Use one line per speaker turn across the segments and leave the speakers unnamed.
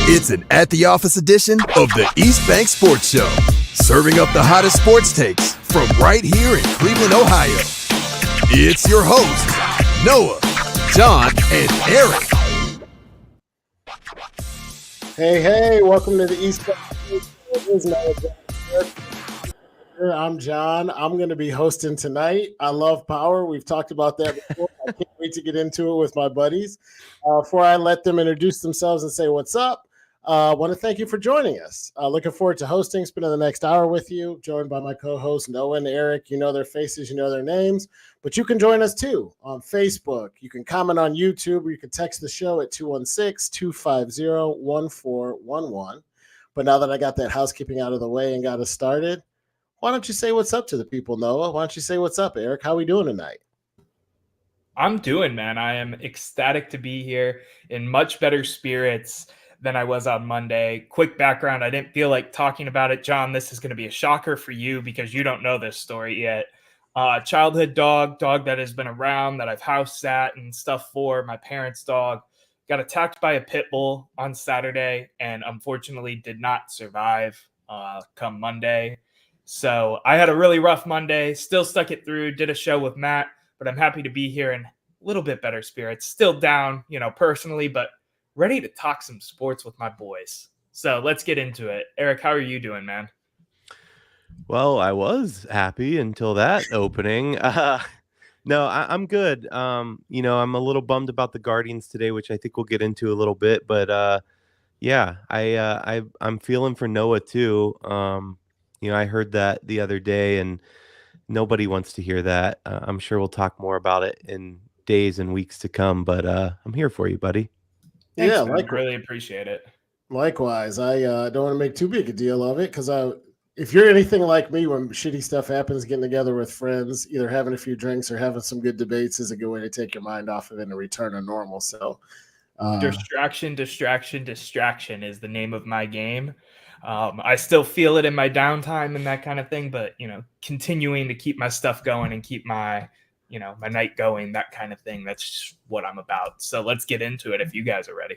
It's an At the Office edition of the East Bank Sports Show, serving up the hottest sports takes from right here in Cleveland, Ohio. It's your hosts, Noah, John, and Erik.
Hey, welcome to the East Bank Sports Show. I'm John. I'm going to be hosting tonight. I love power. We've talked about that before. I can't wait to get into it with my buddies. Before I let them introduce themselves and say what's up, I want to thank you for joining us. Looking forward to hosting, spending the next hour with you, joined by my co-hosts, Noah and Erik. You know their faces, you know their names, but you can join us too on Facebook. You can comment on YouTube, or you can text the show at 216-250-1411. But now that I got that housekeeping out of the way and got us started, why don't you say what's up to the people, Noah? Why don't you say what's up, Erik? How are we doing tonight?
I'm doing, man. I am ecstatic to be here in much better spirits than I was on Monday. Quick background, I didn't feel like talking about it. John, this is going to be a shocker for you because you don't know this story yet. Childhood dog that has been around, that I've house sat and stuff for, my parents' dog, got attacked by a pit bull on Saturday and unfortunately did not survive come Monday. So I had a really rough Monday, still stuck it through, did a show with Matt, but I'm happy to be here in a little bit better spirits. Still down, personally, but ready to talk some sports with my boys. So let's get into it. Erik, how are you doing, man?
Well, I was happy until that opening. No, I'm good. I'm a little bummed about the Guardians today, which I think we'll get into a little bit. But yeah, I'm feeling for Noah too. I heard that the other day, and nobody wants to hear that. I'm sure we'll talk more about it in days and weeks to come. But I'm here for you, buddy.
Thanks, man. I really appreciate it.
Likewise. I don't want to make too big a deal of it because if you're anything like me, when shitty stuff happens, getting together with friends, either having a few drinks or having some good debates is a good way to take your mind off of it and return to normal. So
distraction is the name of my game. I still feel it in my downtime and that kind of thing, but continuing to keep my stuff going and keep my my night going, that kind of thing. That's what I'm about. So let's get into it if you guys are ready.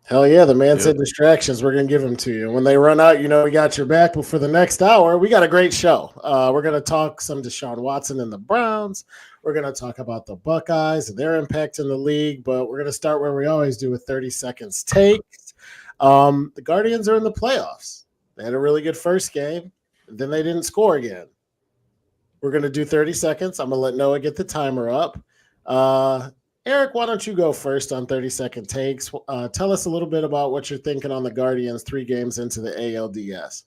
Hell yeah, the man said distractions. We're going to give them to you. When they run out, we got your back. But for the next hour, we got a great show. We're going to talk some Deshaun Watson and the Browns. We're going to talk about the Buckeyes and their impact in the league. But we're going to start where we always do with 30 seconds takes. The Guardians are in the playoffs. They had a really good first game. Then they didn't score again. We're going to do 30 seconds. I'm going to let Noah get the timer up. Erik, why don't you go first on 30-second takes? Tell us a little bit about what you're thinking on the Guardians 3 games into the ALDS.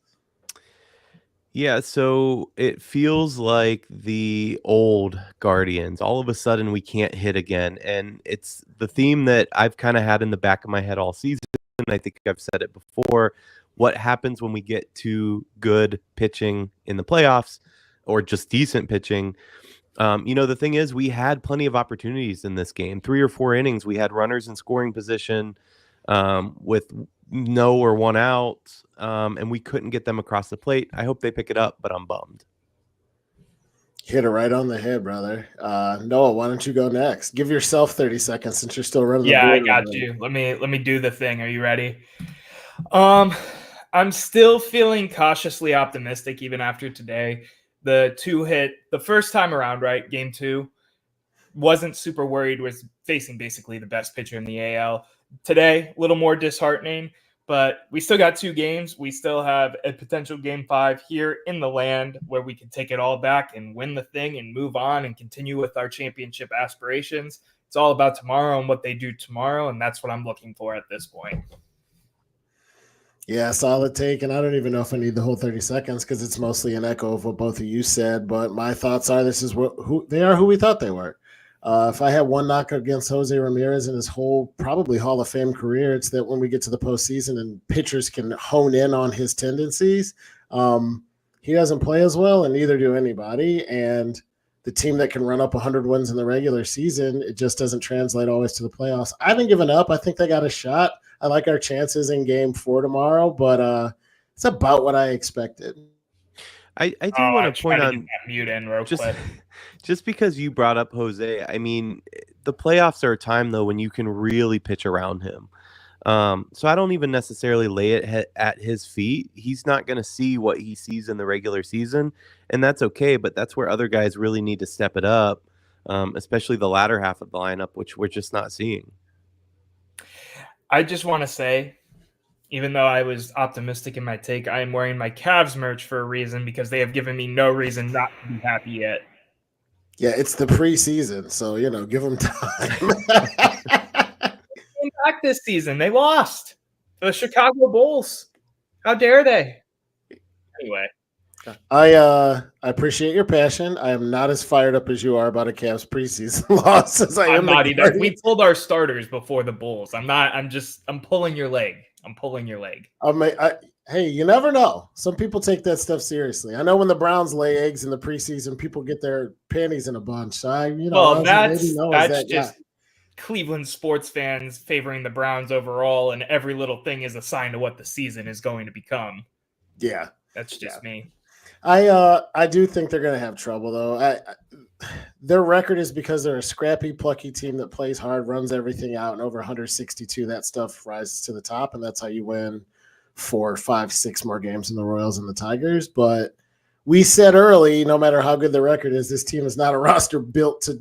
Yeah, so it feels like the old Guardians. All of a sudden, we can't hit again. And it's the theme that I've kind of had in the back of my head all season. I think I've said it before. What happens when we get to good pitching in the playoffs or just decent pitching? The thing is, we had plenty of opportunities in this game. 3 or 4 innings, we had runners in scoring position with no or one out, and we couldn't get them across the plate. I hope they pick it up, but I'm bummed.
Hit it right on the head, brother. Noah, why don't you go next? Give yourself 30 seconds since you're still running.
Yeah, I got you. Let me do the thing. Are you ready? I'm still feeling cautiously optimistic even after today. The 2 hit the first time around, right? Game 2, wasn't super worried, was facing basically the best pitcher in the AL. Today, a little more disheartening, but we still got 2 games. We still have a potential game 5 here in the land where we can take it all back and win the thing and move on and continue with our championship aspirations. It's all about tomorrow and what they do tomorrow, and that's what I'm looking for at this point.
Yeah, solid take, and I don't even know if I need the whole 30 seconds because it's mostly an echo of what both of you said, but my thoughts are this is who they are, who we thought they were. If I had one knock against Jose Ramirez in his whole probably Hall of Fame career, it's that when we get to the postseason and pitchers can hone in on his tendencies, he doesn't play as well, and neither do anybody, and the team that can run up 100 wins in the regular season, it just doesn't translate always to the playoffs. I haven't given up. I think they got a shot. I like our chances in game 4 tomorrow, but it's about what I expected.
I do want to point on
mute in real quick.
Just because you brought up Jose, I mean, the playoffs are a time though when you can really pitch around him. So I don't even necessarily lay it at his feet. He's not going to see what he sees in the regular season, and that's okay. But that's where other guys really need to step it up, especially the latter half of the lineup, which we're just not seeing.
I just want to say, even though I was optimistic in my take, I am wearing my Cavs merch for a reason, because they have given me no reason not to be happy yet.
Yeah, it's the preseason, so give them time.
Back this season, they lost to the Chicago Bulls. How dare they? Anyway,
I appreciate your passion. I am not as fired up as you are about a Cavs preseason loss as I am.
I'm not either. We pulled our starters before the Bulls. I'm pulling your leg.
Hey, you never know. Some people take that stuff seriously. I know when the Browns lay eggs in the preseason, people get their panties in a bunch. So
that's just Cleveland sports fans favoring the Browns overall, and every little thing is a sign of what the season is going to become.
Yeah,
that's just me.
I do think they're going to have trouble, though. Their record is because they're a scrappy, plucky team that plays hard, runs everything out, and over 162, that stuff rises to the top, and that's how you win 4, 5, 6 more games than the Royals and the Tigers. But we said early, no matter how good the record is, this team is not a roster built to,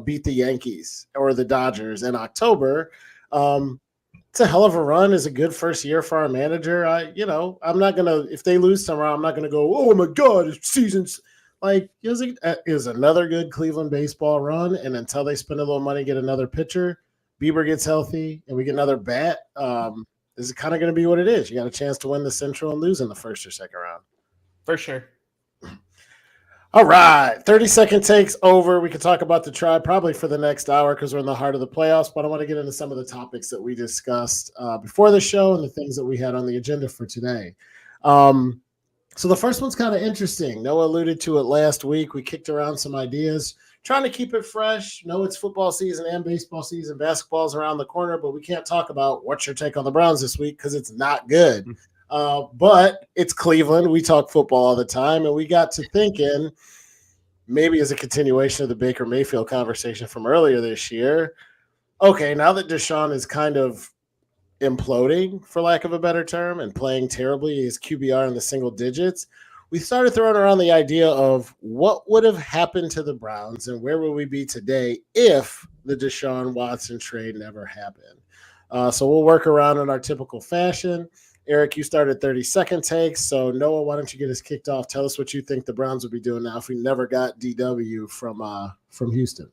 beat the Yankees or the Dodgers in October. It's a hell of a run. It's a good first year for our manager. I'm not going to, if they lose tomorrow, I'm not going to go, oh my God, it's season's like, it was another good Cleveland baseball run. And until they spend a little money, get another pitcher, Bieber gets healthy, and we get another bat, this is kind of going to be what it is. You got a chance to win the Central and lose in the first or second round.
For sure.
All right, 30-second takes over. We could talk about the Tribe probably for the next hour because we're in the heart of the playoffs, but I want to get into some of the topics that we discussed before the show and the things that we had on the agenda for today. So the first one's kind of interesting. Noah alluded to it last week. We kicked around some ideas, trying to keep it fresh. No, it's football season and baseball season. Basketball's around the corner, but we can't talk about what's your take on the Browns this week because it's not good. But it's Cleveland. We talk football all the time, and we got to thinking, maybe as a continuation of the Baker Mayfield conversation from earlier this year, okay, now that Deshaun is kind of imploding, for lack of a better term, and playing terribly, his QBR in the single digits, we started throwing around the idea of what would have happened to the Browns and where would we be today if the Deshaun Watson trade never happened. So we'll work around in our typical fashion. Erik, you started 30-second takes. So, Noah, why don't you get us kicked off? Tell us what you think the Browns would be doing now if we never got DW from Houston.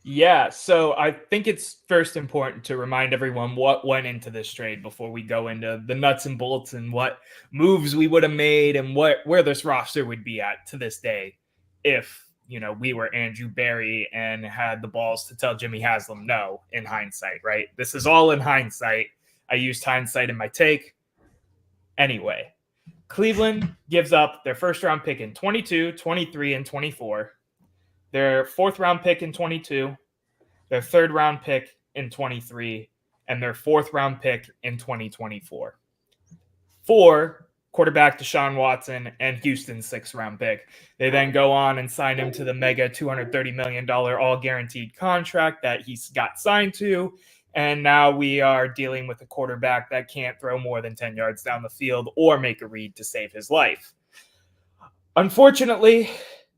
Yeah, so I think it's first important to remind everyone what went into this trade before we go into the nuts and bolts and what moves we would have made and where this roster would be at to this day if, we were Andrew Berry and had the balls to tell Jimmy Haslam no in hindsight, right? This is all in hindsight. I used hindsight in my take. Anyway, Cleveland gives up their first-round pick in 22, 23, and 24, their fourth-round pick in 22, their third-round pick in 23, and their fourth-round pick in 2024. For quarterback Deshaun Watson and Houston's sixth-round pick. They then go on and sign him to the mega $230 million all-guaranteed contract that he's got signed to. And now we are dealing with a quarterback that can't throw more than 10 yards down the field or make a read to save his life. Unfortunately,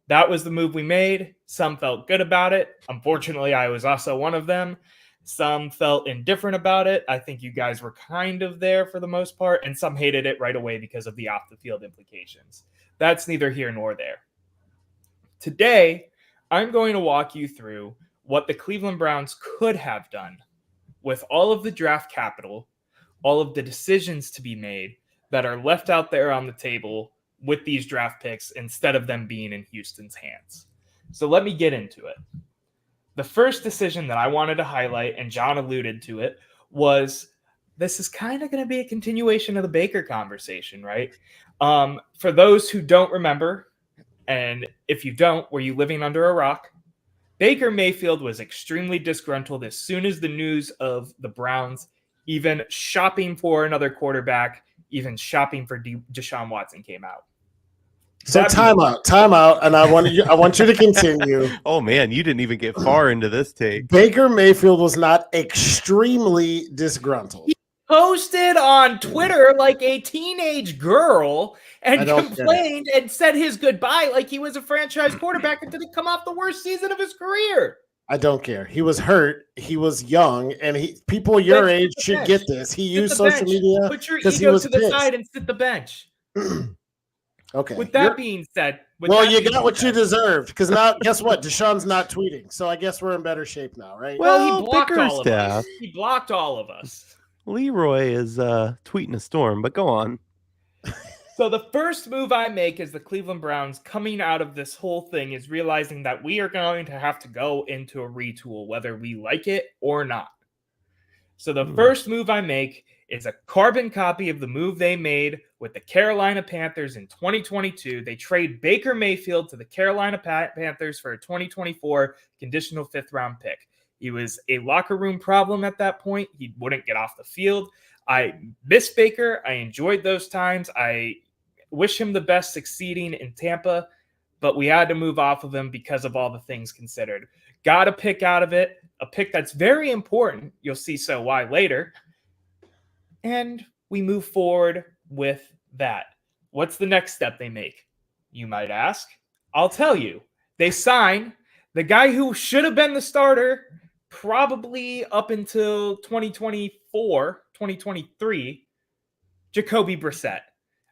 that was the move we made. Some felt good about it. Unfortunately, I was also one of them. Some felt indifferent about it. I think you guys were kind of there for the most part, and some hated it right away because of the off-the-field implications. That's neither here nor there. Today, I'm going to walk you through what the Cleveland Browns could have done with all of the draft capital, all of the decisions to be made that are left out there on the table with these draft picks instead of them being in Houston's hands. So let me get into it. The first decision that I wanted to highlight, and John alluded to it, was this is kind of going to be a continuation of the Baker conversation, right? For those who don't remember, and if you don't, were you living under a rock? Baker Mayfield was extremely disgruntled as soon as the news of the Browns even shopping for another quarterback, even shopping for Deshaun Watson came out.
So timeout, and I want you to continue.
Oh man, you didn't even get far into this take.
Baker Mayfield was not extremely disgruntled.
posted on Twitter like a teenage girl and complained and said his goodbye like he was a franchise quarterback and didn't come off the worst season of his career.
I don't care. He was hurt. He was young, and people your age should get this. He used social media.
Put your ego to the side and sit the bench.
Okay.
With that being said,
you got what you deserved, because now guess what? Deshaun's not tweeting, so I guess we're in better shape now, right?
Well, he blocked all of us. He blocked all of us.
Leroy is tweeting a storm, but go on.
So the first move I make as the Cleveland Browns coming out of this whole thing is realizing that we are going to have to go into a retool, whether we like it or not. So the first move I make is a carbon copy of the move they made with the Carolina Panthers in 2022. They trade Baker Mayfield to the Carolina Panthers for a 2024 conditional 5th-round pick. He was a locker room problem at that point. He wouldn't get off the field. I miss Baker. I enjoyed those times. I wish him the best succeeding in Tampa, but we had to move off of him because of all the things considered. Got a pick out of it, a pick that's very important. You'll see why later. And we move forward with that. What's the next step they make? You might ask. I'll tell you. They sign the guy who should have been the starter probably up until 2024, 2023, Jacoby Brissett.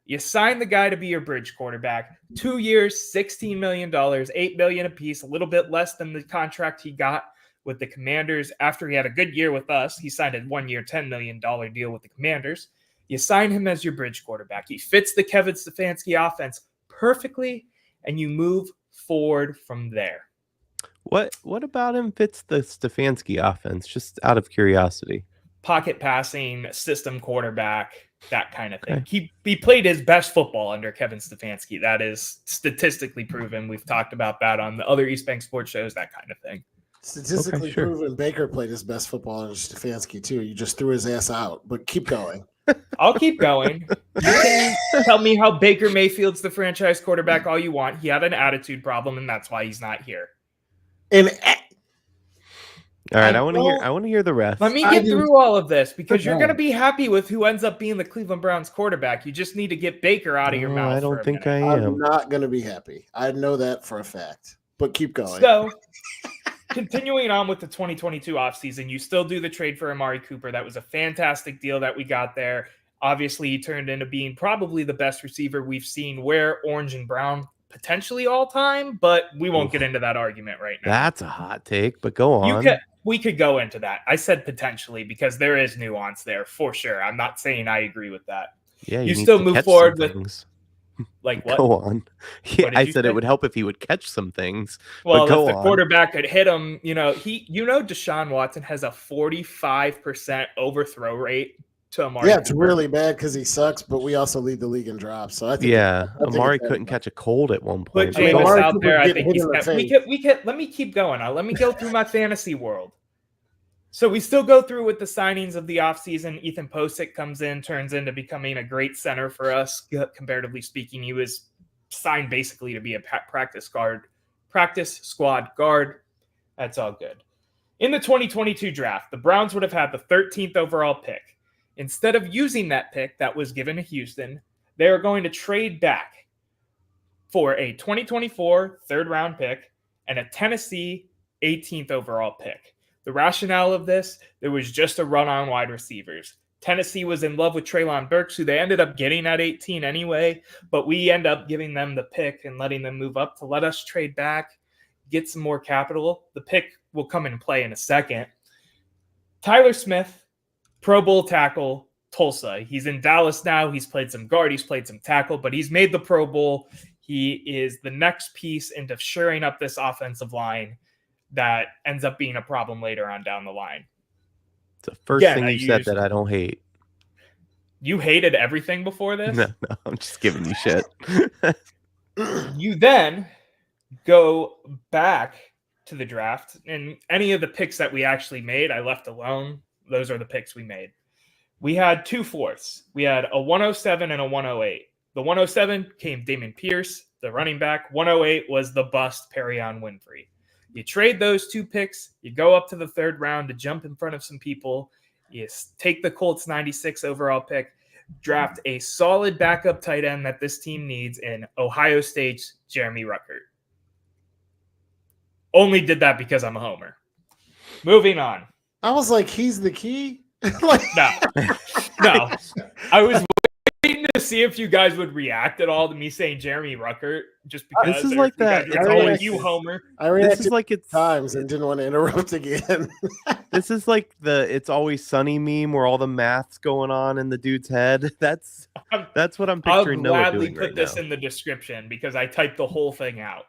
You sign the guy to be your bridge quarterback. 2 years, $16 million, $8 million apiece, a little bit less than the contract he got with the Commanders after he had a good year with us. He signed a 1 year, $10 million deal with the Commanders. You sign him as your bridge quarterback. He fits the Kevin Stefanski offense perfectly, and you move forward from there.
What about him fits the Stefanski offense? Just out of curiosity.
Pocket passing, system quarterback, that kind of thing. Okay. He played his best football under Kevin Stefanski. That is statistically proven. We've talked about that on the other East Bank sports shows, that kind of thing.
Statistically proven, Baker played his best football under Stefanski too. You just threw his ass out, but keep going.
I'll keep going. You can tell me how Baker Mayfield's the franchise quarterback all you want. He had an attitude problem, and that's why he's not here.
And
all right, I want to hear the rest.
Let me get through all of this because you're going to be happy with who ends up being the Cleveland Browns quarterback. You just need to get Baker out of your mouth.
I don't think I am.
I'm not going to be happy. I know that for a fact. But keep going.
So, continuing on with the 2022 offseason, you still do the trade for Amari Cooper. That was a fantastic deal that we got there. Obviously, he turned into being probably the best receiver we've seen wear orange and brown potentially all time, but we won't get into that argument right now.
That's a hot take, but go on.
We could go into that. I said potentially because there is nuance there for sure. I'm not saying I agree with that.
Yeah,
you still move forward with
things.
Like what?
Go on. Yeah, I said it would help if he would catch some things.
Well, if the quarterback could hit him, Deshaun Watson has a 45% overthrow rate to Amari.
Yeah, it's really bad because he sucks, but we also lead the league in drops. So I think
Amari couldn't catch a cold at one point.
Put Jameis out there. I think we can. Let me keep going. Let me go through my fantasy world. So we still go through with the signings of the offseason. Ethan Posick comes in, turns into becoming a great center for us, comparatively speaking. He was signed basically to be a practice squad guard. That's all good. In the 2022 draft, the Browns would have had the 13th overall pick. Instead of using that pick that was given to Houston, they are going to trade back for a 2024 third-round pick and a Tennessee 18th overall pick. The rationale of this, there was just a run on wide receivers. Tennessee was in love with Treylon Burks, who they ended up getting at 18 anyway, but we end up giving them the pick and letting them move up to let us trade back, get some more capital. The pick will come into play in a second. Tyler Smith, Pro Bowl tackle, Tulsa. He's in Dallas now. He's played some guard. He's played some tackle, but he's made the Pro Bowl. He is the next piece into shoring up this offensive line that ends up being a problem later on down the line.
It's the first thing you said that I don't hate.
You hated everything before this?
No, I'm just giving you shit.
You then go back to the draft, and any of the picks that we actually made, I left alone. Those are the picks we made. We had 2 fourths. We had a 107 and a 108. The 107 came Dameon Pierce, the running back. 108 was the bust Perion Winfrey. You trade those 2 picks. You go up to the 3rd round to jump in front of some people. is take the Colts 96 overall pick, draft a solid backup tight end that this team needs in Ohio State's Jeremy Ruckert. Only did that because I'm a homer. Moving on.
I was like, he's the key?
No. I was waiting to see if you guys would react at all to me saying Jeremy Ruckert, just because.
This is like that.
It's always you, Homer.
I reacted
this is like it's
times and didn't want to interrupt again.
This is like the "It's Always Sunny" meme where all the math's going on in the dude's head. That's what I'm picturing.
I'll
Noah
gladly
doing
put
right
this
now.
in the description because I typed the whole thing out.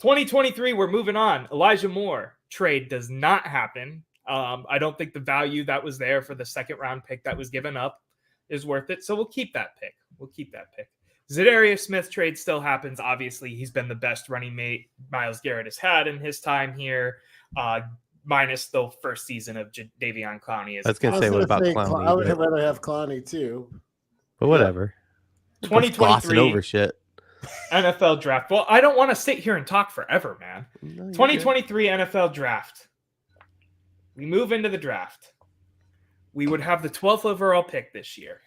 2023, we're moving on. Elijah Moore trade does not happen. I don't think the value that was there for the second round pick that was given up is worth it. So we'll keep that pick. Zadarius Smith trade still happens. Obviously, he's been the best running mate Myles Garrett has had in his time here, minus the first season of Davion Clowney.
I was going to say, what about Clowney?
I would rather have Clowney too.
But whatever.
2023
over shit.
NFL draft. Well, I don't want to sit here and talk forever, man.
No,
2023 NFL draft. We move into the draft. We would have the 12th overall pick this year.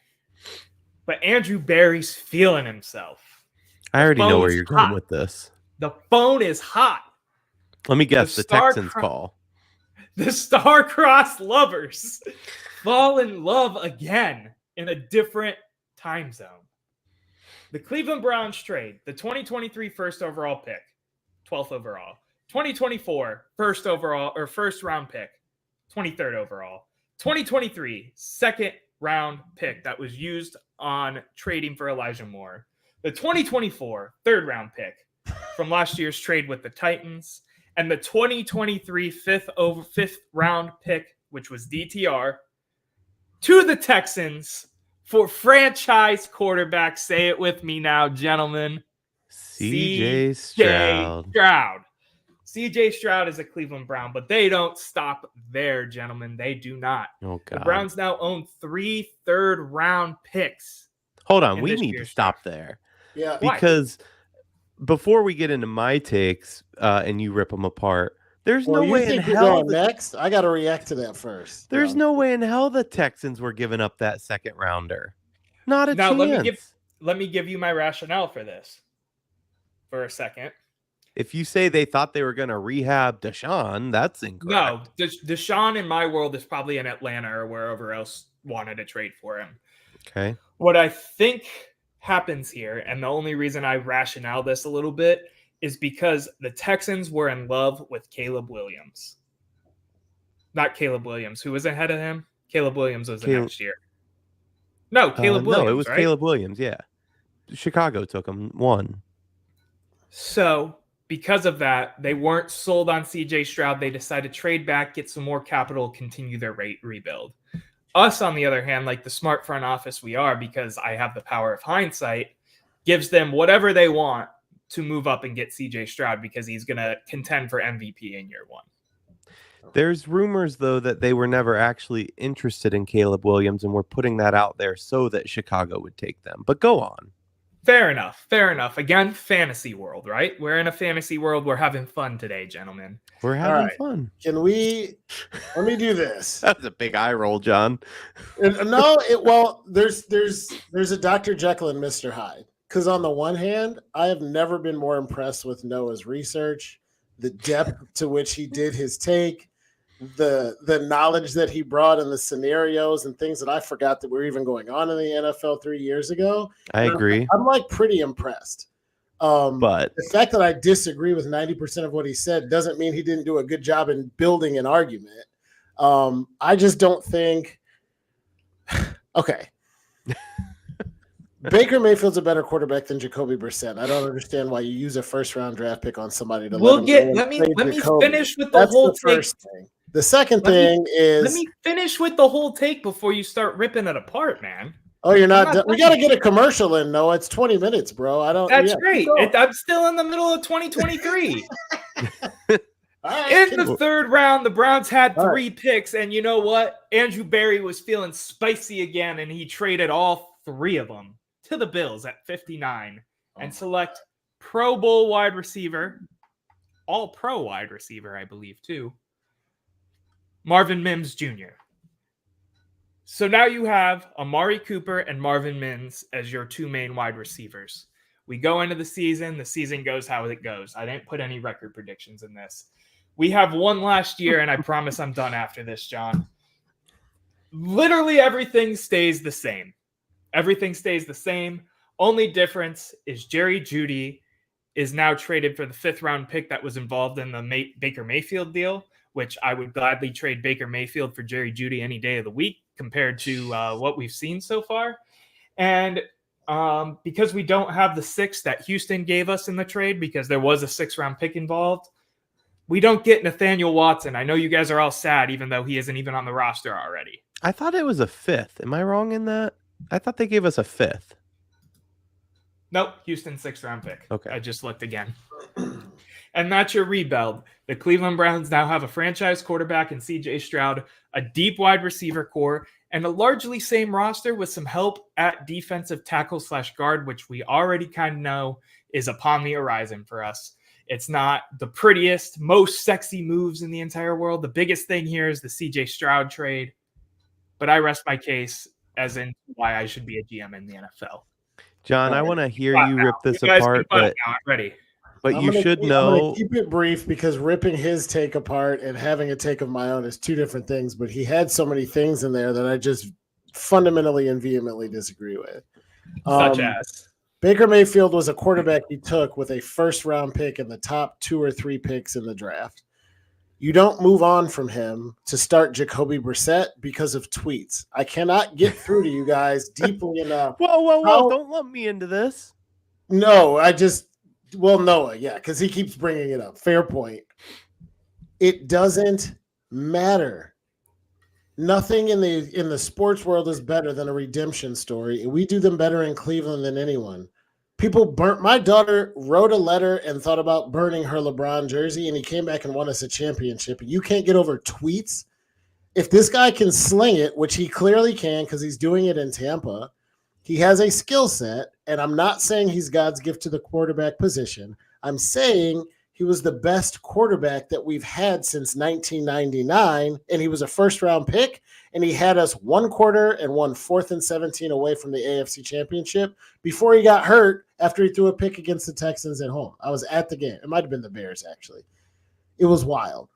But Andrew Berry's feeling himself.
I already know where you're
hot.
going with this.
The phone is hot.
Let me guess, the Texans call.
The star-crossed lovers fall in love again in a different time zone. The Cleveland Browns trade the 2023 first overall pick, 12th overall. 2024 first overall or first round pick, 23rd overall. 2023 second round pick that was used on trading for Elijah Moore. The 2024 third round pick from last year's trade with the Titans, and the 2023 fifth round pick, which was DTR, to the Texans for franchise quarterback. Say it with me now, gentlemen.
CJ Stroud.
CJ Stroud is a Cleveland Brown, but they don't stop there, gentlemen. They do not.
Oh, God.
The Browns now own 3 third-round picks.
Hold on. We need to stop there.
Yeah.
Because before we get into my takes and you rip them apart, there's no way in hell.
Next, I got to react to that first.
There's no way in hell the Texans were giving up that second rounder. Not a chance.
Let me give you my rationale for this for a second.
If you say they thought they were going to rehab Deshaun, that's incorrect.
No, Deshaun in my world is probably in Atlanta or wherever else wanted to trade for him.
Okay.
What I think happens here, and the only reason I rationale this a little bit, is because the Texans were in love with Caleb Williams. Not Caleb Williams. Who was ahead of him? Caleb Williams was the next year. No, Caleb Williams.
No, it was
right?
Caleb Williams, yeah. Chicago took him, won.
So, because of that, they weren't sold on CJ Stroud. They decided to trade back, get some more capital, continue their rebuild. Us, on the other hand, like the smart front office we are, because I have the power of hindsight, gives them whatever they want to move up and get CJ Stroud because he's going to contend for MVP in year one.
There's rumors, though, that they were never actually interested in Caleb Williams, and we're putting that out there so that Chicago would take them. But go on.
Fair enough. Again, fantasy world, right? We're in a fantasy world. We're having fun today, gentlemen.
We're having fun.
Let me do this.
That's a big eye roll, John.
There's a Dr. Jekyll and Mr. Hyde. Because on the one hand, I have never been more impressed with Noah's research, the depth to which he did his take, the knowledge that he brought and the scenarios and things that I forgot that were even going on in the NFL 3 years ago.
I agree.
I'm like pretty impressed. But the fact that I disagree with 90% of what he said doesn't mean he didn't do a good job in building an argument. I just don't think. Okay. Baker Mayfield's a better quarterback than Jacoby Brissett. I don't understand why you use a first-round draft pick on somebody to
let me finish with the whole
first thing. The second thing is
let me finish with the whole take before you start ripping it apart, man.
Oh, you're not done. We got to get a commercial in, Noah. It's 20 minutes, bro.
That's great. I'm still in the middle of 2023. In the third round, the Browns had 3 picks, and you know what? Andrew Berry was feeling spicy again, and he traded all 3 of them to the Bills at 59 and select Pro Bowl wide receiver, all pro wide receiver, I believe, too, Marvin Mims Jr. So now you have Amari Cooper and Marvin Mims as your two main wide receivers. We go into the season goes how it goes. I didn't put any record predictions in this. We have one last year, and I promise I'm done after this, John. Literally everything stays the same. Everything stays the same. Only difference is Jerry Jeudy is now traded for the 5th-round pick that was involved in the Baker Mayfield deal, which I would gladly trade Baker Mayfield for Jerry Jeudy any day of the week compared to what we've seen so far. And because we don't have the 6 that Houston gave us in the trade, because there was a 6th-round pick involved, we don't get Nathaniel Watson. I know you guys are all sad, even though he isn't even on the roster already.
I thought it was a 5th. Am I wrong in that? I thought they gave us a 5th.
Nope, Houston 6th-round pick.
Okay.
I just looked again. And that's your rebuild. The Cleveland Browns now have a franchise quarterback in C.J. Stroud, a deep wide receiver core, and a largely same roster with some help at defensive tackle/guard, which we already kind of know is upon the horizon for us. It's not the prettiest, most sexy moves in the entire world. The biggest thing here is the C.J. Stroud trade. But I rest my case as in why I should be a GM in the NFL.
John, I want to hear you rip this apart, but
I'm ready.
But
I'm
you
gonna
should
keep-
know.
I'm gonna keep it brief because ripping his take apart and having a take of my own is two different things. But he had so many things in there that I just fundamentally and vehemently disagree with.
Such as
Baker Mayfield was a quarterback he took with a 1st-round pick in the top 2 or 3 picks in the draft. You don't move on from him to start Jacoby Brissett because of tweets. I cannot get through to you guys deeply enough.
Whoa! Don't lump me into this.
No, Noah, yeah, because he keeps bringing it up. Fair point. It doesn't matter. Nothing in the sports world is better than a redemption story. We do them better in Cleveland than anyone. People burnt. My daughter wrote a letter and thought about burning her LeBron jersey, and he came back and won us a championship. You can't get over tweets. If this guy can sling it, which he clearly can because he's doing it in Tampa, he has a skill set, and I'm not saying he's God's gift to the quarterback position. I'm saying he was the best quarterback that we've had since 1999, and he was a 1st-round pick, and he had us 1 quarter and 1 4th and 17 away from the AFC Championship before he got hurt after he threw a pick against the Texans at home. I was at the game. It might have been the Bears, actually. It was wild.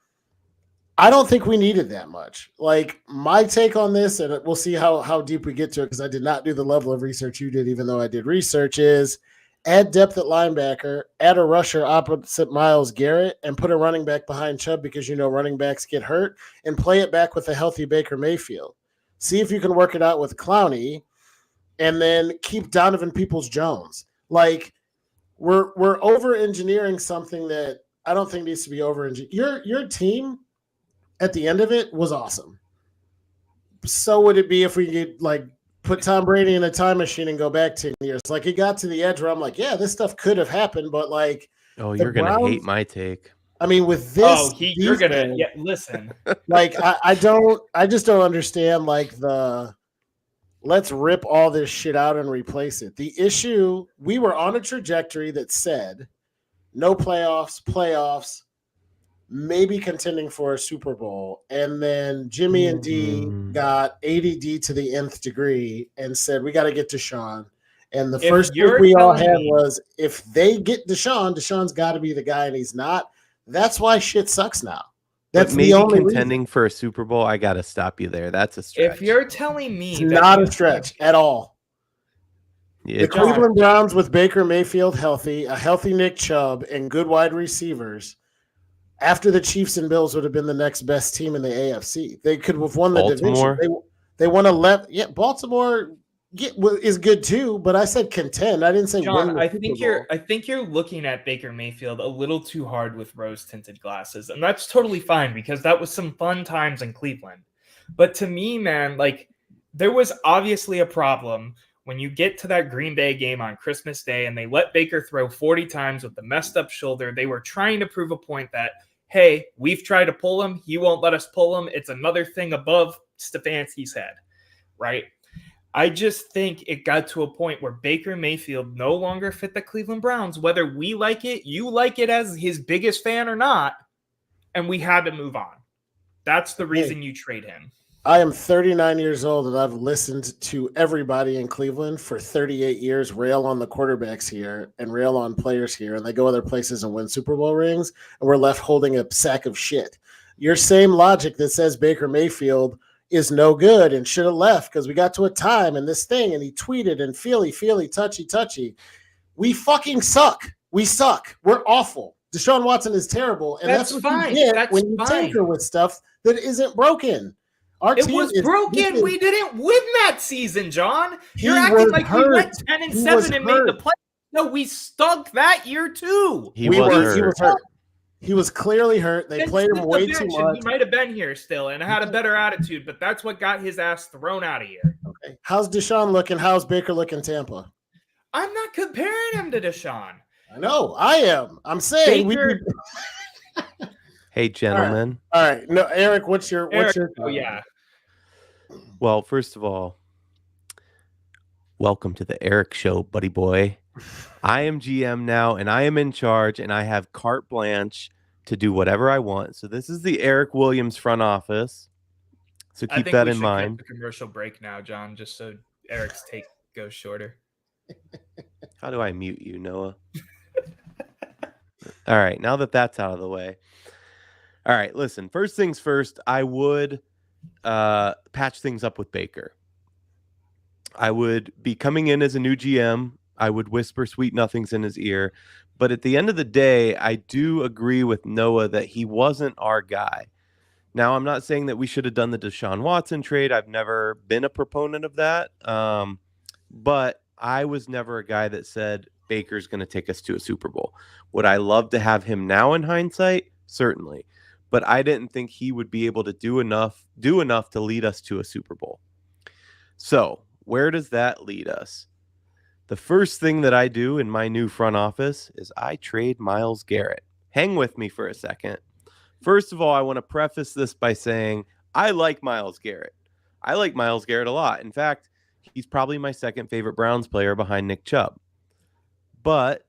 I don't think we needed that much. Like, my take on this, and we'll see how deep we get to it because I did not do the level of research you did, even though I did research, is add depth at linebacker, add a rusher opposite Myles Garrett, and put a running back behind Chubb because running backs get hurt, and play it back with a healthy Baker Mayfield. See if you can work it out with Clowney, and then keep Donovan Peoples-Jones. Like, we're over-engineering something that I don't think needs to be over-engineered. Your team – at the end of it was awesome. So would it be if we could put Tom Brady in a time machine and go back 10 years? Like, it got to the edge where I'm like, yeah, this stuff could have happened, but
you're going to hate my take.
I mean, with this,
you're going to listen.
I just don't understand let's rip all this shit out and replace it. The issue, we were on a trajectory that said no playoffs, maybe contending for a Super Bowl. And then Jimmy and D got ADD to the nth degree and said, we got to get Deshaun. And the first thing we all had was, if they get Deshaun's got to be the guy, and he's not. That's why shit sucks now. That's
maybe
the only
contending
reason.
for a Super Bowl. I got to stop you there. That's a stretch.
If you're telling me
it's not a stretch at all. The Cleveland Browns with Baker Mayfield healthy, a healthy Nick Chubb, and good wide receivers, after the Chiefs and Bills would have been the next best team in the AFC. They could have won the division. They won 11. Yeah, Baltimore is good too, but I said contend. I didn't say
John,
win.
I think you're looking at Baker Mayfield a little too hard with rose-tinted glasses, and that's totally fine because that was some fun times in Cleveland. But to me, man, there was obviously a problem when you get to that Green Bay game on Christmas Day and they let Baker throw 40 times with the messed up shoulder. They were trying to prove a point that, hey, we've tried to pull him. He won't let us pull him. It's another thing above Stefanski's head, right? I just think it got to a point where Baker Mayfield no longer fit the Cleveland Browns, whether we like it, you like it as his biggest fan or not, and we had to move on. That's the reason you trade him.
I am 39 years old, and I've listened to everybody in Cleveland for 38 years rail on the quarterbacks here and rail on players here, and they go other places and win Super Bowl rings, and we're left holding a sack of shit. Your same logic that says Baker Mayfield is no good and should have left because we got to a time in this thing, and he tweeted and feely, touchy. We fucking suck. We suck. We're awful. Deshaun Watson is terrible, and that's what
fine.
you get
That's
when you
fine.
tinker with stuff that isn't broken.
It was broken. We didn't win that season, John. You're acting like we went 10-7 and made the play. No, we stunk that year too.
He was hurt.
He was clearly hurt. They played him way too much.
He might have been here still and had a better attitude, but that's what got his ass thrown out of here.
Okay. How's Deshaun looking? How's Baker looking Tampa?
I'm not comparing him to Deshaun.
I know. I am. I'm saying
Baker...
Hey, gentlemen.
All right. No, Erik, what's your
Oh, yeah.
Well, first of all, welcome to the Erik Show, buddy boy. I am GM now, and I am in charge, and I have carte blanche to do whatever I want. So this is the Erik Williams front office. So keep that in mind.
The commercial break now, John, just so Eric's take goes shorter.
How do I mute you, Noah? All right, now that that's out of the way. All right, listen, first things first, I would patch things up with Baker. I would be coming in as a new GM. I would whisper sweet nothings in his ear. But at the end of the day, I do agree with Noah that he wasn't our guy. Now, I'm not saying that we should have done the Deshaun Watson trade. I've never been a proponent of that. But I was never a guy that said Baker's going to take us to a Super Bowl. Would I love to have him now in hindsight? Certainly. But I didn't think he would be able to do enough to lead us to a Super Bowl. So where does that lead us? The first thing that I do in my new front office is I trade Myles Garrett. Hang with me for a second. First of all, I want to preface this by saying I like Myles Garrett. I like Myles Garrett a lot. In fact, he's probably my second favorite Browns player behind Nick Chubb. But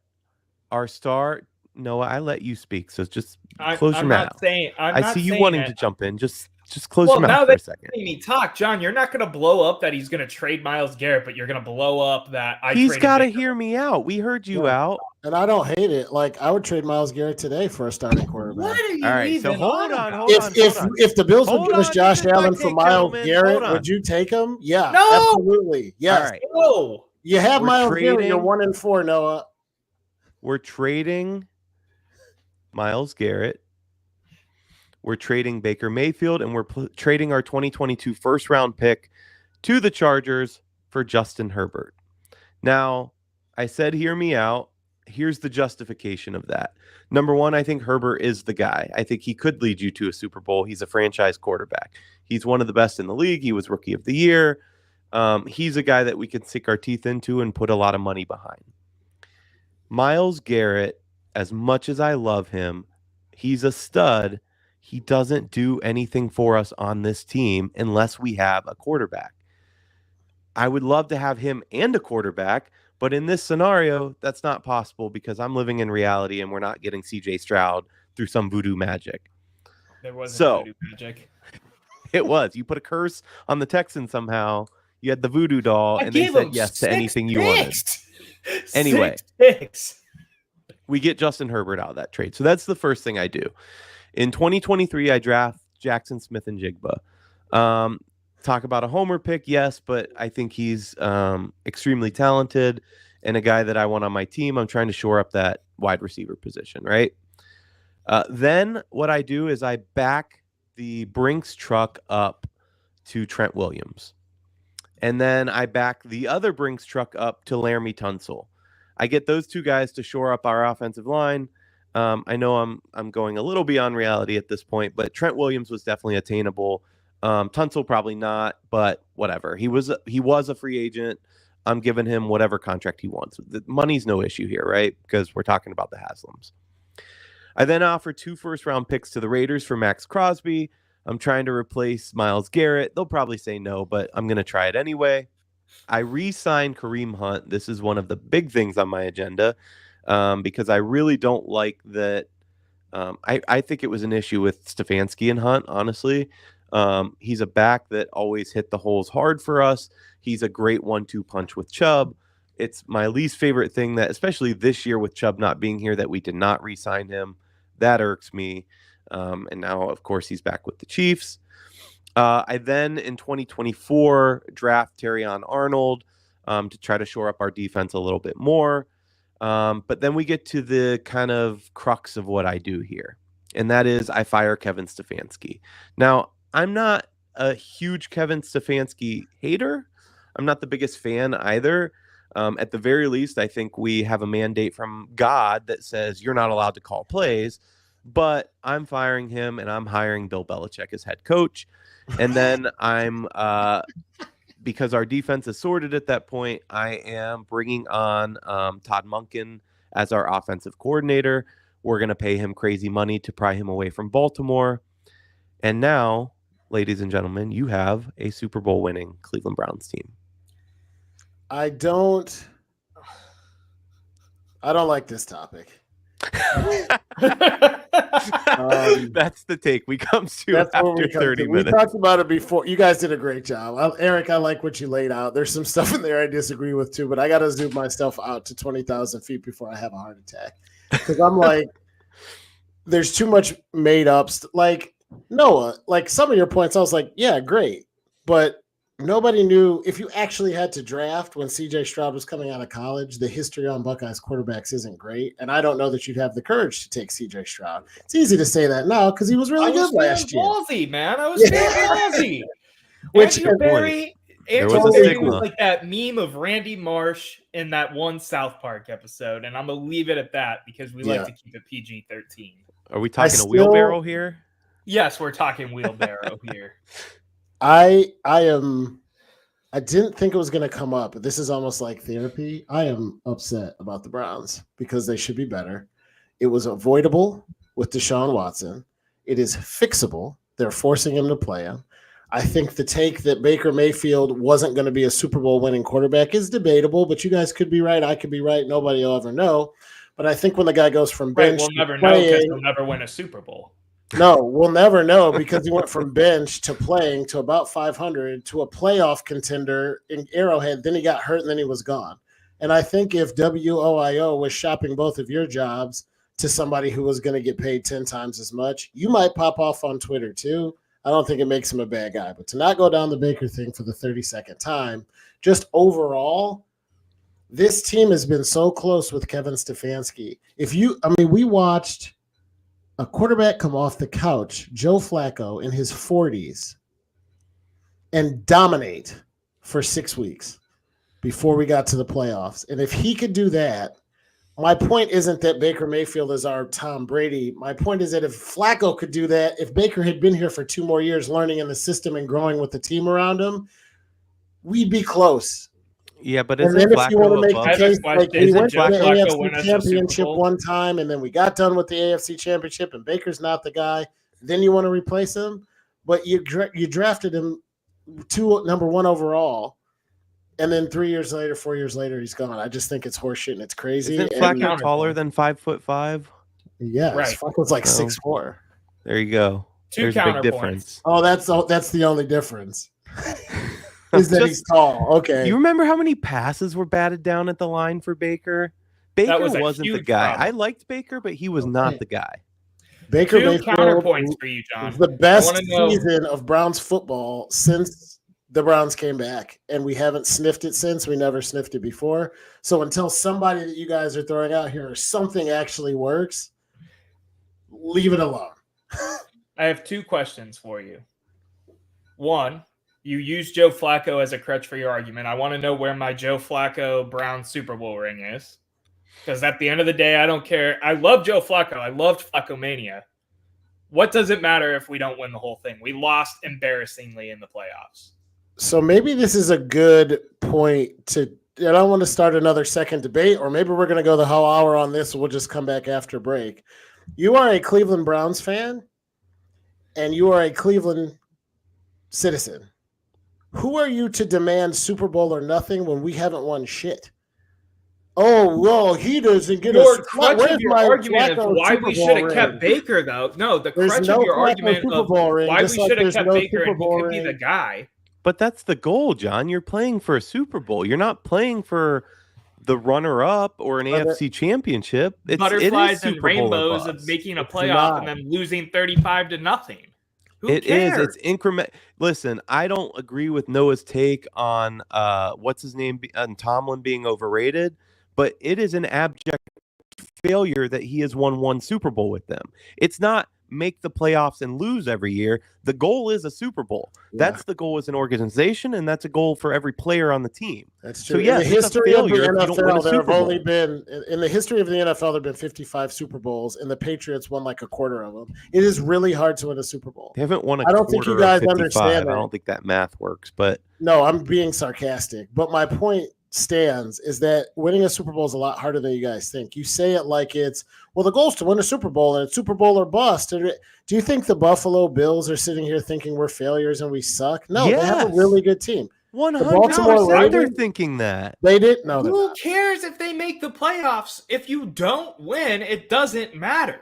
our star, Noah, I let you speak, so just close your mouth. I see you wanting to jump in. Just close your mouth for a second.
Now that you talk, John, you're not going to blow up that he's going to trade Myles Garrett, but you're going to blow up that
he's got to hear me out. We heard you out.
And I don't hate it. Like, I would trade Myles Garrett today for a starting quarterback.
What are you
All right, so hold on.
If the Bills would give us Josh Allen for Myles Garrett, would you take him? Yeah,
no,
absolutely. Yes.
All right.
No.
You have Myles Garrett. You're 1-4, Noah.
We're trading Myles Garrett. We're trading Baker Mayfield, and we're trading our 2022 first-round pick to the Chargers for Justin Herbert. Now, I said hear me out. Here's the justification of that. Number one, I think Herbert is the guy. I think he could lead you to a Super Bowl. He's a franchise quarterback. He's one of the best in the league. He was Rookie of the Year. He's a guy that we can sink our teeth into and put a lot of money behind. Myles Garrett, as much as I love him, he's a stud. He doesn't do anything for us on this team unless we have a quarterback. I would love to have him and a quarterback, but in this scenario, that's not possible because I'm living in reality and we're not getting CJ Stroud through some voodoo magic.
There wasn't voodoo magic.
It was. You put a curse on the Texans somehow. You had the voodoo doll, and they said yes to anything you wanted. Anyway, we get Justin Herbert out of that trade. So that's the first thing I do. In 2023, I draft Jackson Smith and Jigba. Talk about a homer pick, yes, but I think he's extremely talented and a guy that I want on my team. I'm trying to shore up that wide receiver position, right? Then what I do is I back the Brinks truck up to Trent Williams. And then I back the other Brinks truck up to Laramie Tunsil. I get those two guys to shore up our offensive line. I know I'm going a little beyond reality at this point, but Trent Williams was definitely attainable. Tunsil probably not, but whatever. He was a free agent. I'm giving him whatever contract he wants. The money's no issue here, right? Because we're talking about the Haslams. I then offer 2 first-round picks to the Raiders for Max Crosby. I'm trying to replace Myles Garrett. They'll probably say no, but I'm going to try it anyway. I re-signed Kareem Hunt. This is one of the big things on my agenda because I really don't like that. I think it was an issue with Stefanski and Hunt, honestly. He's a back that always hit the holes hard for us. He's a great 1-2 punch with Chubb. It's my least favorite thing that, especially this year with Chubb not being here, that we did not re-sign him. That irks me. And now, of course, he's back with the Chiefs. I then, in 2024, draft Terrion Arnold to try to shore up our defense a little bit more. But then we get to the kind of crux of what I do here, and that is I fire Kevin Stefanski. Now, I'm not a huge Kevin Stefanski hater. I'm not the biggest fan either. At the very least, I think we have a mandate from God that says you're not allowed to call plays, but I'm firing him and I'm hiring Bill Belichick as head coach. And then because our defense is sorted at that point, I am bringing on Todd Monken as our offensive coordinator. We're going to pay him crazy money to pry him away from Baltimore. And now, ladies and gentlemen, you have a Super Bowl winning Cleveland Browns team.
I don't like this topic.
That's the take we come to after 30 minutes.
We talked about it before. You guys did a great job. Erik, I like what you laid out. There's some stuff in there I disagree with too, but I got to zoom myself out to 20,000 feet before I have a heart attack. Because I'm like, there's too much made ups. Like Noah, like some of your points, I was like, yeah, great. But nobody knew if you actually had to draft when CJ Stroud was coming out of college, the history on Buckeyes quarterbacks isn't great. And I don't know that you'd have the courage to take CJ Stroud. It's easy to say that now because he was really good last year.
Ballsy, man. I was being ballsy.
Which
Andrew Berry
was
like that meme of Randy Marsh in that one South Park episode. And I'm going to leave it at that because we like to keep it PG-13.
Are we talking a wheelbarrow here?
Yes, we're talking wheelbarrow here.
I didn't think it was going to come up. This is almost like therapy. I am upset about the Browns because they should be better. It was avoidable with Deshaun Watson. It is fixable. They're forcing him to play him. I think the take that Baker Mayfield wasn't going to be a Super Bowl winning quarterback is debatable, but you guys could be right. I could be right. Nobody will ever know. But I think when the guy goes from bench,
we'll never know because he'll never win a Super Bowl.
No, we'll never know because he went from bench to playing to about 500 to a playoff contender in Arrowhead. Then he got hurt and then he was gone. And I think if WOIO was shopping both of your jobs to somebody who was going to get paid 10 times as much, you might pop off on Twitter too. I don't think it makes him a bad guy. But to not go down the Baker thing for the 32nd time, just overall, this team has been so close with Kevin Stefanski. We watched a quarterback come off the couch, Joe Flacco, in his 40s, and dominate for 6 weeks before we got to the playoffs. And if he could do that, my point isn't that Baker Mayfield is our Tom Brady. My point is that if Flacco could do that, if Baker had been here for 2 more years learning in the system and growing with the team around him, we'd be close.
Yeah, but
and
isn't
then if you want to make
above?
the case, like we went to the AFC Championship
Bowl?
one time, and then we got done with the AFC Championship, and Baker's not the guy. Then you want to replace him, but you drafted him number 1 overall, and then 3 years later, 4 years later, he's gone. I just think it's horseshit and it's crazy.
Isn't Flacco taller than 5'5"?
Yeah,
right.
Flacco's like 6'4".
There you go.
There's
a big difference.
Oh, that's the only difference. Is that he's tall. Okay.
You remember how many passes were batted down at the line for Baker? Baker wasn't the guy.
problem.
I liked Baker, but he was not the guy.
Baker
2
Mayfield
counterpoints for you, John.
the best season of Browns football since the Browns came back, and we haven't sniffed it since. We never sniffed it before. So until somebody that you guys are throwing out here or something actually works, leave it alone.
I have 2 questions for you. 1, you use Joe Flacco as a crutch for your argument. I want to know where my Joe Flacco Brown Super Bowl ring is. Because at the end of the day, I don't care. I love Joe Flacco. I loved Flacco-mania. What does it matter if we don't win the whole thing? We lost embarrassingly in the playoffs.
So maybe this is a good point to – I don't want to start another second debate, or maybe we're going to go the whole hour on this. We'll just come back after break. You are a Cleveland Browns fan, and you are a Cleveland citizen. Who are you to demand Super Bowl or nothing when we haven't won shit? Oh, well, he doesn't get
Your
a
crutch
where's
of your
my
argument of
Flacco
why
Super
we
Bowl
should have
ring?
kept Baker, though. No, the
There's
crutch
no
of your
Flacco
argument
Super
of
Bowl ring,
why
just
we
like
should have
there's
kept
no
Baker
Super
and he
Bowl
could be the
ring.
guy.
But that's the goal, John. You're playing for a Super Bowl. You're not playing for the runner-up or an AFC championship. It is
Butterflies
Super
and
Bowl or
rainbows of
bust.
making a
It's
playoff
not.
and then losing 35-0. Who
It
cares?
is. It's increment. Listen, I don't agree with Noah's take on what's his name and Tomlin being overrated, but it is an abject failure that he has won one Super Bowl with them. It's not make the playoffs and lose every year. The goal is a Super Bowl.
Yeah.
That's the goal as an organization, and that's a goal for every player on the team.
That's true.
So, yes,
in the
it's a
history of the
failure if you don't win a
NFL, there have
Super Bowl.
only been in the history of the NFL, there have been 55 Super Bowls, and the Patriots won like a quarter of them. It is really hard to win a Super Bowl.
They haven't won a
I don't think you
quarter
guys
of 55.
understand
I
that.
don't think that math works, but
No, I'm being sarcastic. But my point stands is that winning a Super Bowl is a lot harder than you guys think. You say it like it's, well, the goal is to win a Super Bowl and it's Super Bowl or bust. Do you think the Buffalo Bills are sitting here thinking we're failures and we suck? No, They have a really good team.
100% they're thinking that.
They didn't know that.
Who cares if they make the playoffs? If you don't win, it doesn't matter.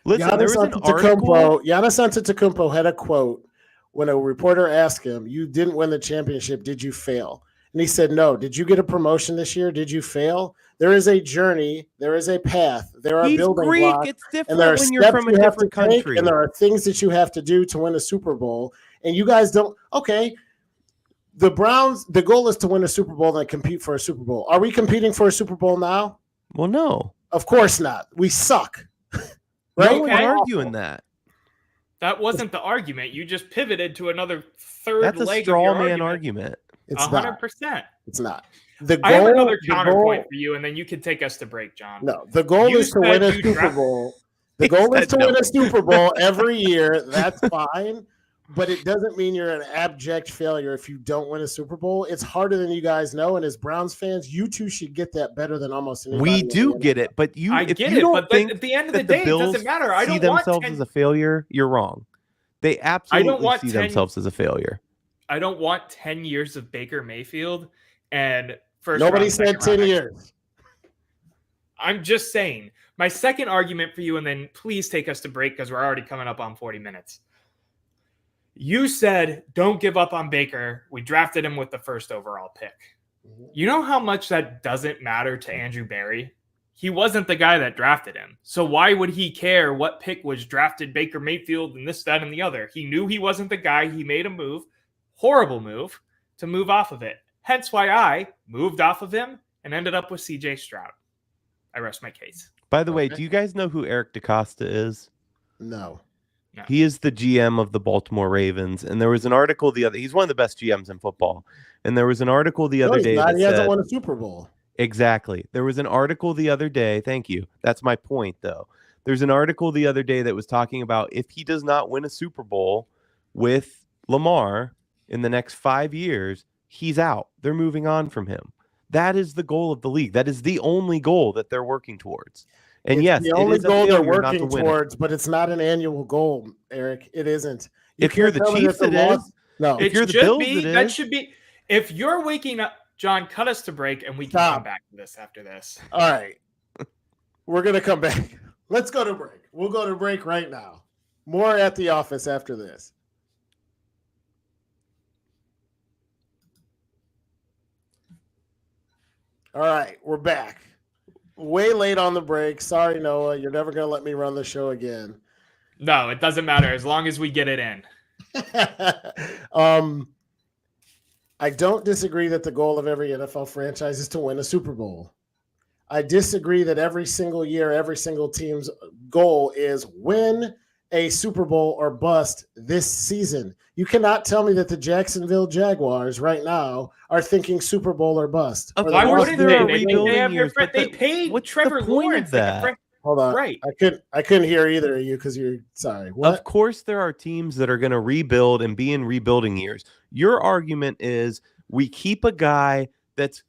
Listen, there was an article.
Giannis Antetokounmpo had a quote when a reporter asked him, "You didn't win the championship. Did you fail?" And he said, "No." Did you get a promotion this year? Did you fail? There is a journey. There is a path. There are building
Greek.
blocks.
It's different
and there are
when you're
steps
from a
you have
different
to take,
country.
and there are things that you have to do to win a Super Bowl. And you guys don't. Okay, the Browns. The goal is to win a Super Bowl and compete for a Super Bowl. Are we competing for a Super Bowl now?
Well, no.
Of course not. We suck. Right?
No one's arguing that.
That wasn't the argument. You just pivoted to another third
That's a
leg
straw
of your
man
argument.
It's
100%.
It's not.
I have another counterpoint for you, and then you can take us to break, John.
No, the goal is to win a Super Bowl. The goal is to win a Super Bowl every year. That's fine, but it doesn't mean you're an abject failure if you don't win a Super Bowl. It's harder than you guys know, and as Browns fans, you two should get that better than almost anybody.
We do get it, but
I get it, but at the end of the day, it doesn't matter. I don't
see
want
themselves as a failure. You're wrong. They absolutely see themselves as a failure.
I don't want 10 years of Baker Mayfield and first.
Nobody said 10 years.
I'm just saying. My second argument for you, and then please take us to break because we're already coming up on 40 minutes. You said, don't give up on Baker. We drafted him with the first overall pick. You know how much that doesn't matter to Andrew Berry? He wasn't the guy that drafted him. So why would he care what pick was drafted Baker Mayfield and this, that, and the other? He knew he wasn't the guy. He made a move, horrible move, to move off of it. Hence why I moved off of him and ended up with CJ Stroud. I rest my case.
By the way, do you guys know who Erik DaCosta is?
No.
He is the GM of the Baltimore Ravens. And there was an article he's one of the best GMs in football. And there was an article the other day that
he hasn't won a Super Bowl.
Exactly. There was an article the other day. Thank you. That's my point, though. There's an article the other day that was talking about if he does not win a Super Bowl with Lamar in the next 5 years, he's out. They're moving on from him. That is the goal of the league. That is the only goal that they're working towards. And
it's
yes,
the only goal they're working
to
towards, but it's not an annual goal, Erik. It isn't.
If you're the Chiefs, it is.
No,
if you're the Bills, it is.
That should be. If you're waking up, John, cut us to break, and we can come back to this after this.
All right, we're gonna come back. Let's go to break. We'll go to break right now. More at the office after this. All right, we're back. Way late on the break. Sorry, Noah. You're never going to let me run the show again.
No, it doesn't matter as long as we get it in.
I don't disagree that the goal of every NFL franchise is to win a Super Bowl. I disagree that every single year, every single team's goal is win a Super Bowl or bust this season. You cannot tell me that the Jacksonville Jaguars right now are thinking Super Bowl or bust.
Why wouldn't they? They paid Trevor Lawrence.
Hold on.
Right.
I couldn't hear either of you because you're sorry. What?
Of course, there are teams that are going to rebuild and be in rebuilding years. Your argument is we keep a guy that's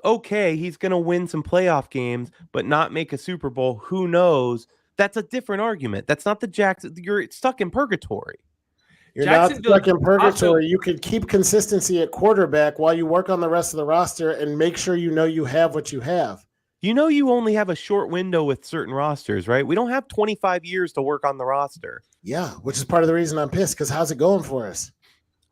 okay. He's going to win some playoff games, but not make a Super Bowl. Who knows? That's a different argument. That's not the Jackson. You're stuck in purgatory.
You're not
Jacksonville
stuck in purgatory.
also-
You can keep consistency at quarterback while you work on the rest of the roster and make sure you have what you have.
You only have a short window with certain rosters, right? We don't have 25 years to work on the roster.
Yeah, which is part of the reason I'm pissed, because how's it going for us?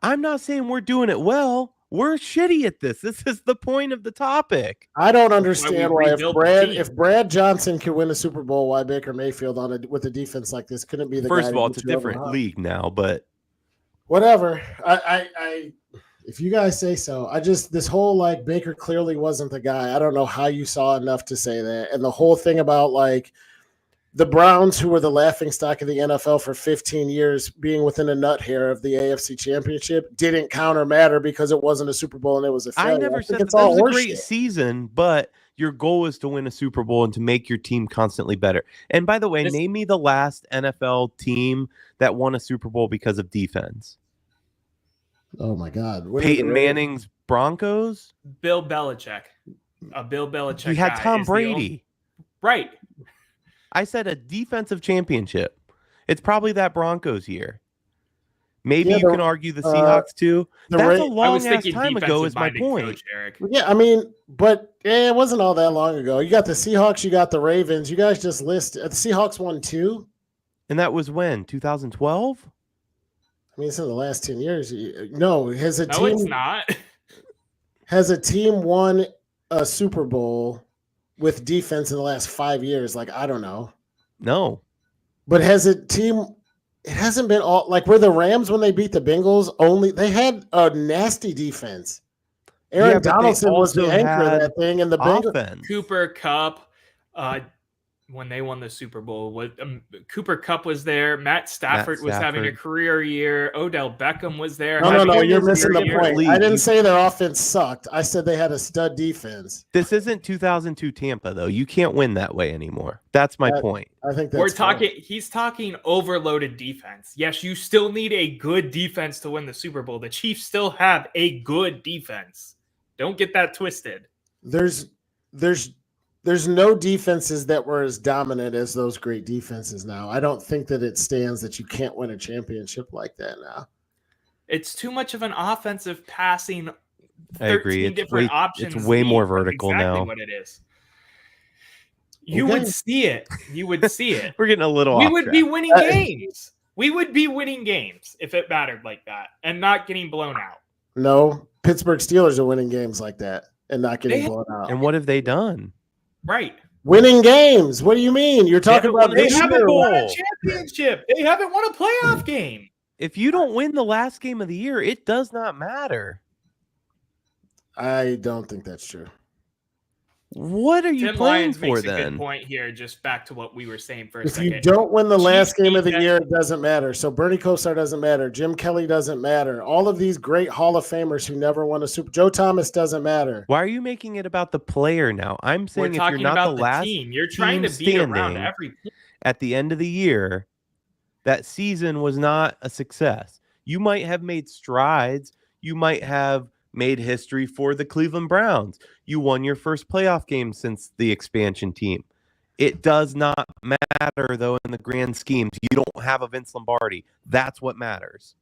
I'm not saying we're doing it well. We're shitty at this. This is the point of the topic.
I don't understand why
rebuilt the team.
if Brad Johnson could win a Super Bowl, why Baker Mayfield with a defense like this couldn't be the
First
guy
of all,
to
it's a
get you over the
different
hump?
league now, but
Whatever. I if you guys say so. This whole like Baker clearly wasn't the guy. I don't know how you saw enough to say that. And the whole thing about like the Browns, who were the laughingstock of the NFL for 15 years, being within a nut hair of the AFC Championship, didn't count or matter because it wasn't a Super Bowl and it was a failure.
I never said
it's
that
all
was a
horseshit.
great season, but your goal is to win a Super Bowl and to make your team constantly better. And by the way, name me the last NFL team that won a Super Bowl because of defense.
Oh my God!
Peyton Manning's Broncos.
Bill Belichick. Bill Belichick.
You had
guy
Tom
is the
Brady.
Right.
I said a defensive championship. It's probably that Broncos year. Maybe
Yeah,
you can argue the Seahawks too. That's a
I
long
was
ass
thinking
time ago. Is my
defensive-minded
point.
coach, Erik.
Yeah, I mean, but it wasn't all that long ago. You got the Seahawks, you got the Ravens. You guys just listed the Seahawks won 2.
And that was when 2012.
I mean, it's in the last 10 years. No,
No, it's not.
has a team won a Super Bowl with defense in the last 5 years? Like, I don't know.
No.
But has a team? It hasn't been all like where the Rams when they beat the Bengals. Only they had a nasty defense. Aaron
but they
Donaldson was the
also
anchor of
had
that thing, and the Bengals.
Offense.
Cooper Kupp, when they won the Super Bowl, Cooper Kupp was there. Matt Stafford was having a career year. Odell Beckham was there.
No, you're missing the point.
league.
I didn't say their offense sucked. I said they had a stud defense.
This isn't 2002 Tampa though. You can't win that way anymore. That's my point.
I think that's
He's talking overloaded defense. Yes, you still need a good defense to win the Super Bowl. The Chiefs still have a good defense. Don't get that twisted.
There's no defenses that were as dominant as those great defenses now. I don't think that it stands that you can't win a championship like that now.
It's too much of an offensive passing.
I agree.
Different options.
It's way more vertical
exactly
now.
What it is. You would see it. You would see it.
We're getting a little.
We
off
would
track.
be winning games. We would be winning games if it mattered like that and not getting blown out.
No, Pittsburgh Steelers are winning games like that and not getting blown out.
And what have they done?
Right.
Winning games. What do you mean? You're talking about
They
this
haven't
year.
won a championship. They haven't won a playoff game.
If you don't win the last game of the year, it does not matter.
I don't think that's true.
What are you
Tim
playing
Lyons
for
makes a
then?
good point here. Just back to what we were saying for a
If
second.
you don't win the last game of the
defense-
year, it doesn't matter. So Bernie Kosar doesn't matter. Jim Kelly doesn't matter. All of these great Hall of Famers who never won a Super. Joe Thomas doesn't matter.
Why are you making it about the player now? I'm
We're
saying if you're
talking
not
about
the last
team. You're trying to
team
beat around
standing
every.
at the end of the year, that season was not a success. You might have made strides. You might have made history for the Cleveland Browns. You won your first playoff game since the expansion team. It does not matter, though, in the grand schemes. You don't have a Vince Lombardi. That's what matters.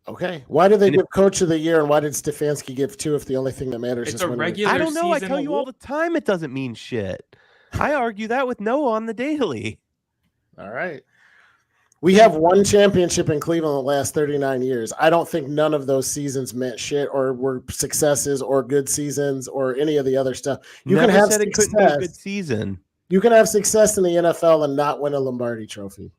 Okay. Why did they give Coach of the Year, and why did Stefanski give 2 if the only thing that matters
It's
is
a
winning?
regular
I don't know. I
season
tell you all the time it doesn't mean shit. I argue that with Noah on the daily.
All right. We have one championship in Cleveland in the last 39 years. I don't think none of those seasons meant shit or were successes or good seasons or any of the other stuff. You
Never
can have
said it couldn't be a good
success.
season.
You can have success in the NFL and not win a Lombardi trophy.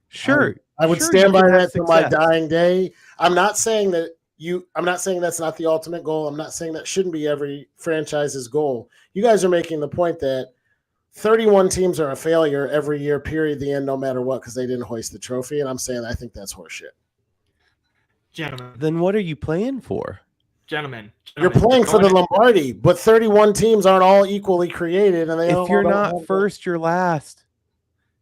Sure.
I would
Sure,
stand
you
by
can have
that to my
success.
dying day. I'm not saying that's not the ultimate goal. I'm not saying that shouldn't be every franchise's goal. You guys are making the point that 31 teams are a failure every year, period, the end, no matter what, because they didn't hoist the trophy. And I'm saying I think that's horseshit.
Gentlemen,
Then what are you playing for?
gentlemen.
You're playing for the Lombardi, but 31 teams aren't all equally created. And
If you're not first, you're last.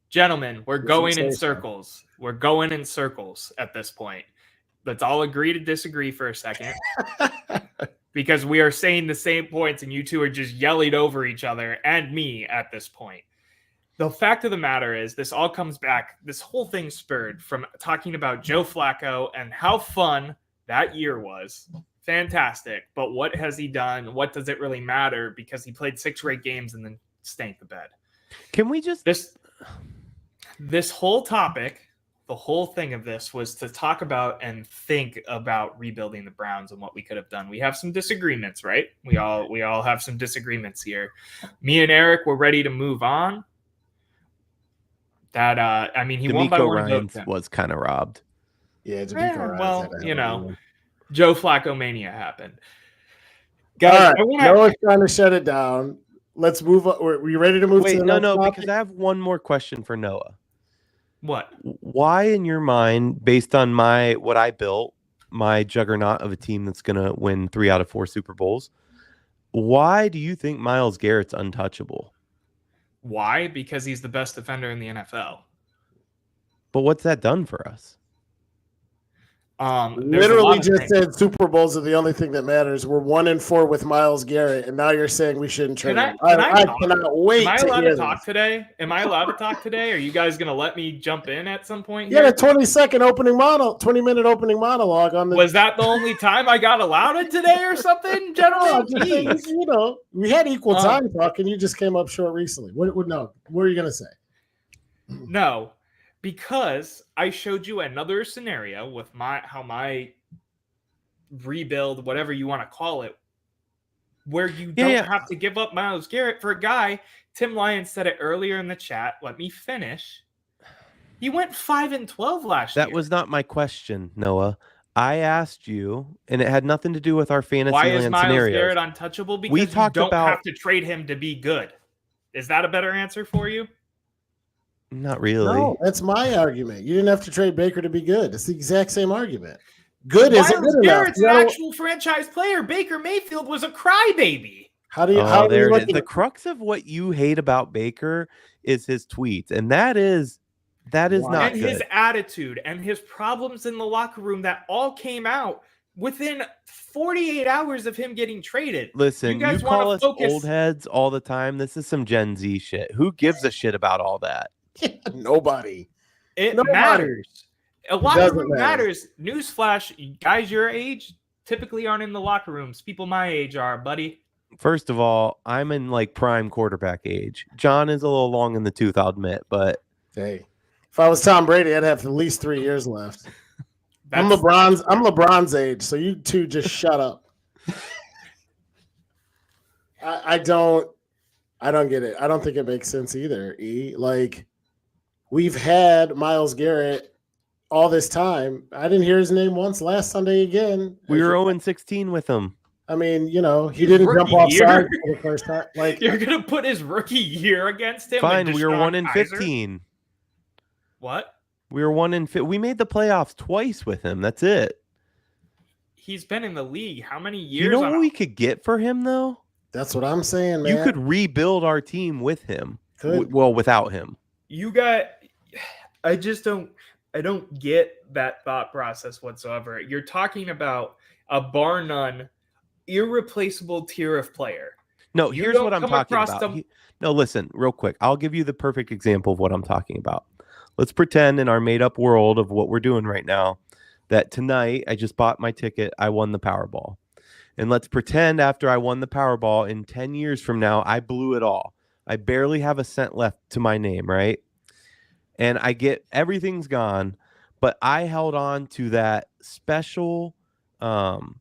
Gentlemen, we're going in
say so.
circles. We're going in circles at this point. Let's all agree to disagree for a second. Because we are saying the same points and you two are just yelling over each other and me at this point. The fact of the matter is, this all comes back. This whole thing spurred from talking about Joe Flacco and how fun that year was. Fantastic. But what has he done? What does it really matter? Because he played 6 great games and then stank the bed.
Can we just
this whole topic, the whole thing of this was to talk about and think about rebuilding the Browns and what we could have done. We have some disagreements, right? We all have some disagreements here. Me and Erik were ready to move on. That I mean, he won by one
Ryans
vote.
Was kind of robbed.
Yeah, D'Amico Ryans.
Joe Flacco mania happened. Guys,
all right. Noah's trying to shut it down. Let's move on. Were you ready to move to the next topic?
Because I have one more question for Noah.
What?
Why, in your mind, based on what I built, my juggernaut of a team that's going to win 3 out of 4 Super Bowls, why do you think Myles Garrett's untouchable?
Why? Because he's the best defender in the NFL.
But what's that done for us?
Literally just said Super Bowls are the only thing that matters. We're 1-4 with Myles Garrett, and now you're saying we shouldn't trade him. I cannot wait.
Am I allowed to talk today? Am I allowed to talk today? Are you guys going to let me jump in at some point?
Yeah, a 20-minute opening monologue on the.
Was that the only time I got allowed it today, or something, gentlemen?
We had equal time talking. You just came up short recently. What are you going to say?
No. Because I showed you another scenario with how my rebuild, whatever you want to call it, where you don't have to give up Myles Garrett for a guy. Tim Lyons said it earlier in the chat. Let me finish. He went 5-12 last year.
That was not my question, Noah. I asked you, and it had nothing to do with our fantasy
Why
land
is Myles
scenarios.
Garrett untouchable? Because you don't have to trade him to be good. Is that a better answer for you?
Not really.
No, that's my argument. You didn't have to trade Baker to be good. It's the exact same argument. Good isn't good enough.
Garrett's an actual franchise player. Baker Mayfield was a crybaby.
How do you
the crux of what you hate about Baker is his tweets, and that is not good.
And his attitude and his problems in the locker room that all came out within 48 hours of him getting traded.
Listen, you call us old heads all the time. This is some Gen Z shit. Who gives a shit about all that?
Nobody.
Nobody. Matters. A locker room matters. Newsflash, guys your age typically aren't in the locker rooms. People my age are, buddy.
First of all, I'm in like prime quarterback age. John is a little long in the tooth, I'll admit, but
hey, if I was Tom Brady, I'd have at least 3 years left. I'm LeBron's age, so you two just shut up. I don't get it. I don't think it makes sense either. We've had Myles Garrett all this time. I didn't hear his name once last Sunday again.
We were 0-16 with him.
I mean, he didn't jump offside for the first time.
You're gonna put his rookie year against him.
Fine, we were 1-15.
What?
We were 1-15. We made the playoffs twice with him. That's it.
He's been in the league how many years?
You know what we could get for him though?
That's what I'm saying, man.
You could rebuild our team with him. Without him.
I don't get that thought process whatsoever. You're talking about a bar none, irreplaceable tier of player.
No, here's what I'm talking about. No, listen, real quick. I'll give you the perfect example of what I'm talking about. Let's pretend in our made-up world of what we're doing right now that tonight I just bought my ticket. I won the Powerball. And let's pretend after I won the Powerball in 10 years from now, I blew it all. I barely have a cent left to my name, right? And I get everything's gone, but I held on to that special tool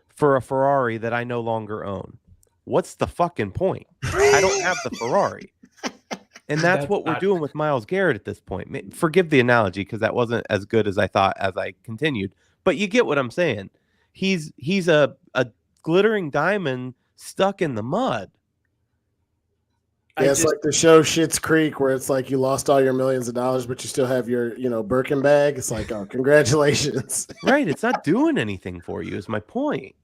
for a Ferrari that I no longer own. What's the fucking point? I don't have the Ferrari. And that's what we're doing with Myles Garrett at this point. Forgive the analogy because that wasn't as good as I thought as I continued. But you get what I'm saying. He's a glittering diamond stuck in the mud.
Yeah, it's like the show Schitt's Creek where it's like you lost all your millions of dollars, but you still have your, Birkin bag. It's like, oh, congratulations.
Right. It's not doing anything for you is my point.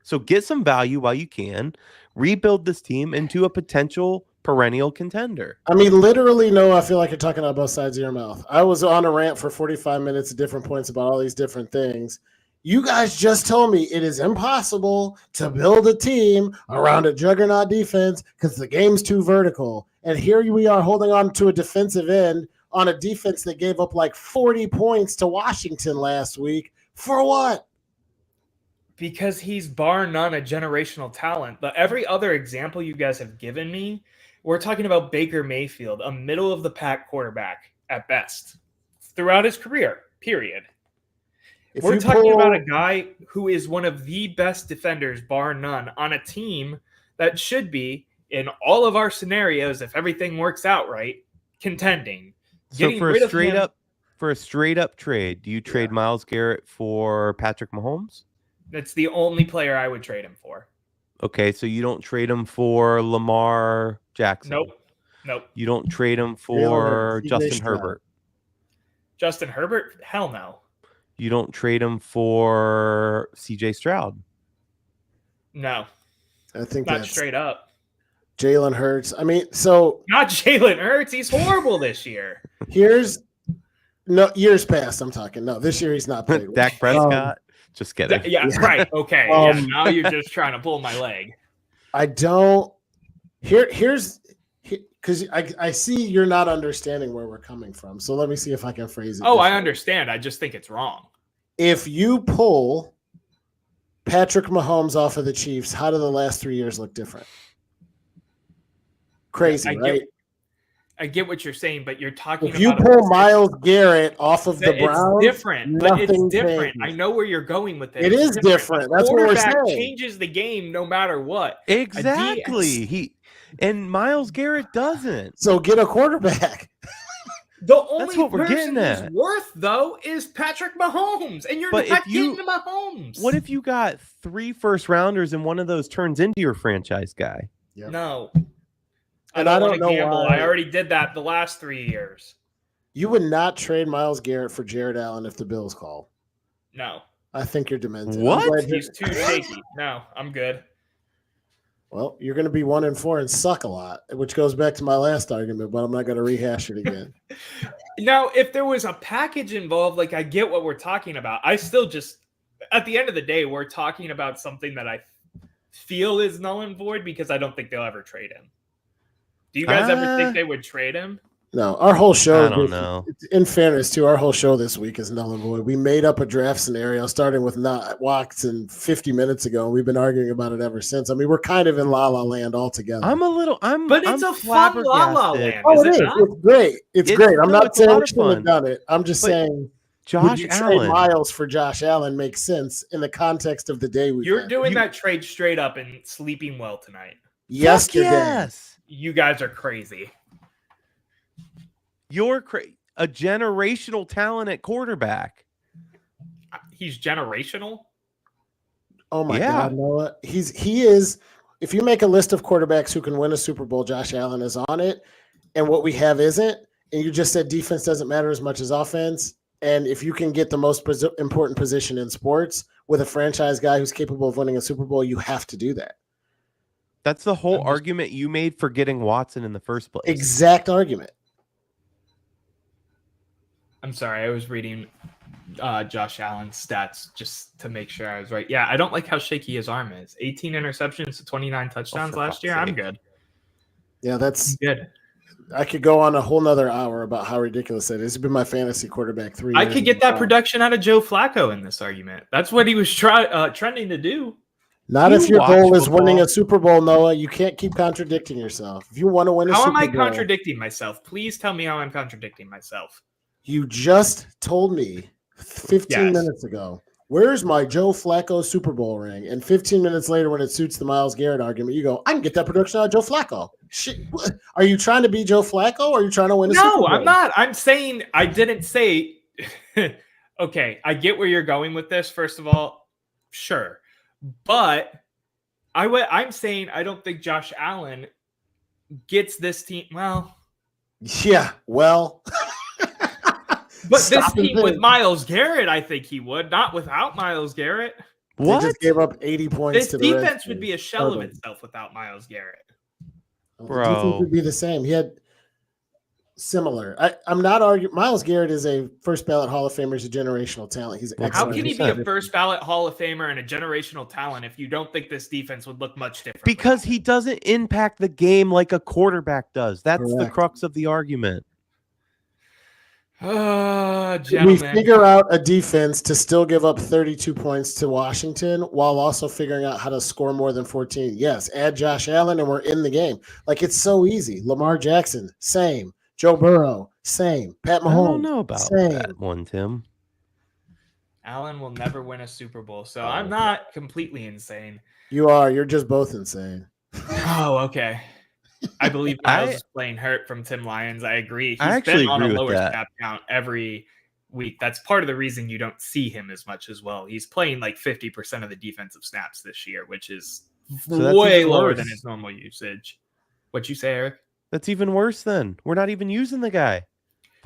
So get some value while you can. Rebuild this team into a potential perennial contender.
I mean, literally, no, I feel like you're talking out both sides of your mouth. I was on a rant for 45 minutes at different points about all these different things. You guys just told me it is impossible to build a team around a juggernaut defense because the game's too vertical. And here we are holding on to a defensive end on a defense that gave up like 40 points to Washington last week. For what?
Because he's bar none a generational talent. But every other example you guys have given me, we're talking about Baker Mayfield, a middle-of-the-pack quarterback at best throughout his career, period. We're talking about a guy who is one of the best defenders, bar none, on a team that should be, in all of our scenarios, if everything works out right, contending.
So for a straight up trade, do you trade Myles Garrett for Patrick Mahomes?
That's the only player I would trade him for.
Okay, so you don't trade him for Lamar Jackson.
Nope.
You don't trade him for Justin Herbert.
Justin Herbert? Hell no.
You don't trade him for CJ Stroud.
No.
I think
not
that's
straight up.
Jalen Hurts. I mean,
not Jalen Hurts. He's horrible this year.
Years past. I'm talking. No, this year he's not played.
Dak Prescott. Just kidding.
Yeah, right. Okay. Now you're just trying to pull my leg.
I don't. Here's because I see you're not understanding where we're coming from. So let me see if I can phrase it.
Oh, I understand. I just think it's wrong.
If you pull Patrick Mahomes off of the Chiefs, how do the last 3 years look different? Crazy, right?
I get what you're saying, but you're talking about.
If you pull Myles Garrett off of the Browns,
it's different. But it's different. Changes. I know where you're going with it.
It is different. That's what we're saying.
Changes the game no matter what.
Exactly. And Myles Garrett doesn't.
So get a quarterback.
The only person who's worth, though, is Patrick Mahomes. And you're not getting Mahomes.
What if you got 3 first-rounders and one of those turns into your franchise guy?
Yep. No.
And I don't know why.
I already did that the last 3 years.
You would not trade Myles Garrett for Jared Allen if the Bills call.
No.
I think you're demented.
What?
He's too shaky. No, I'm good.
Well, you're going to be 1-4 and suck a lot, which goes back to my last argument, but I'm not going to rehash it again.
Now, if there was a package involved, like I get what we're talking about. I still just, at the end of the day, we're talking about something that I feel is null and void because I don't think they'll ever trade him. Do you guys ever think they would trade him?
No, our whole show.
I don't know.
In fairness, too, our whole show this week is null and void. We made up a draft scenario starting with Watson 50 minutes ago, and we've been arguing about it ever since. I mean, we're kind of in La La Land altogether.
But it's a fun La La Land.
Oh, it is. It's great. It's great. I'm not saying we shouldn't have done it. I'm just saying
Josh Allen.
Miles for Josh Allen makes sense in the context of the day we.
You're doing that trade straight up and sleeping well tonight.
Yesterday.
Yes.
You guys are crazy.
You're a generational talent at quarterback.
He's generational?
Oh, my God, Noah. He is. If you make a list of quarterbacks who can win a Super Bowl, Josh Allen is on it. And what we have isn't. And you just said defense doesn't matter as much as offense. And if you can get the most important position in sports with a franchise guy who's capable of winning a Super Bowl, you have to do that.
That's the whole argument you made for getting Watson in the first place.
Exact argument.
I'm sorry. I was reading Josh Allen's stats just to make sure I was right. Yeah, I don't like how shaky his arm is. 18 interceptions to 29 touchdowns last year. I'm good.
Yeah, that's
good.
I could go on a whole nother hour about how ridiculous that is. He's been my fantasy quarterback 3 years.
I could get that production out of Joe Flacco in this argument. That's what he was trending to do.
Not if your goal is winning a Super Bowl, Noah. You can't keep contradicting yourself. If you want to win a Super Bowl.
How am I contradicting myself? Please tell me how I'm contradicting myself.
You just told me 15 minutes ago, where's my Joe Flacco Super Bowl ring? And 15 minutes later, when it suits the Myles Garrett argument, you go, I can get that production out of Joe Flacco. Shit. Are you trying to be Joe Flacco or are you trying to win a Super Bowl?
No, I'm not. I'm saying I didn't say. Okay, I get where you're going with this, first of all. Sure. But I'm saying I don't think Josh Allen gets this team. Well.
Yeah, well.
But this team with Myles Garrett, I think he would. Not without Myles Garrett.
What? They just gave up 80 points
this
to the
defense would be a shell of itself without Myles Garrett.
Bro. The defense would be the same. Similar. I'm not arguing. Miles Garrett is a first ballot Hall of Famer. He's a generational talent. He's
How
excellent.
can he be a first ballot Hall of Famer and a generational talent if you don't think this defense would look much different?
Because he doesn't impact the game like a quarterback does. That's the
Correct.
crux of the argument.
We figure out a defense to still give up 32 points to Washington while also figuring out how to score more than 14. Yes, add Josh Allen and we're in the game. Like, it's so easy. Lamar Jackson, same. Joe Burrow, same. Pat Mahomes,
I don't know about
same.
that one, Tim.
Allen will never win a Super Bowl, so I'm not completely insane.
You are. You're just both insane.
Oh, okay. I believe Miles is playing hurt from Tim Lyons. I agree. He's been on a lower snap count every week. That's part of the reason you don't see him as much as well. He's playing like 50% of the defensive snaps this year, which is way lower than his normal usage. What'd you say, Eric?
That's even worse then. We're not even using the guy.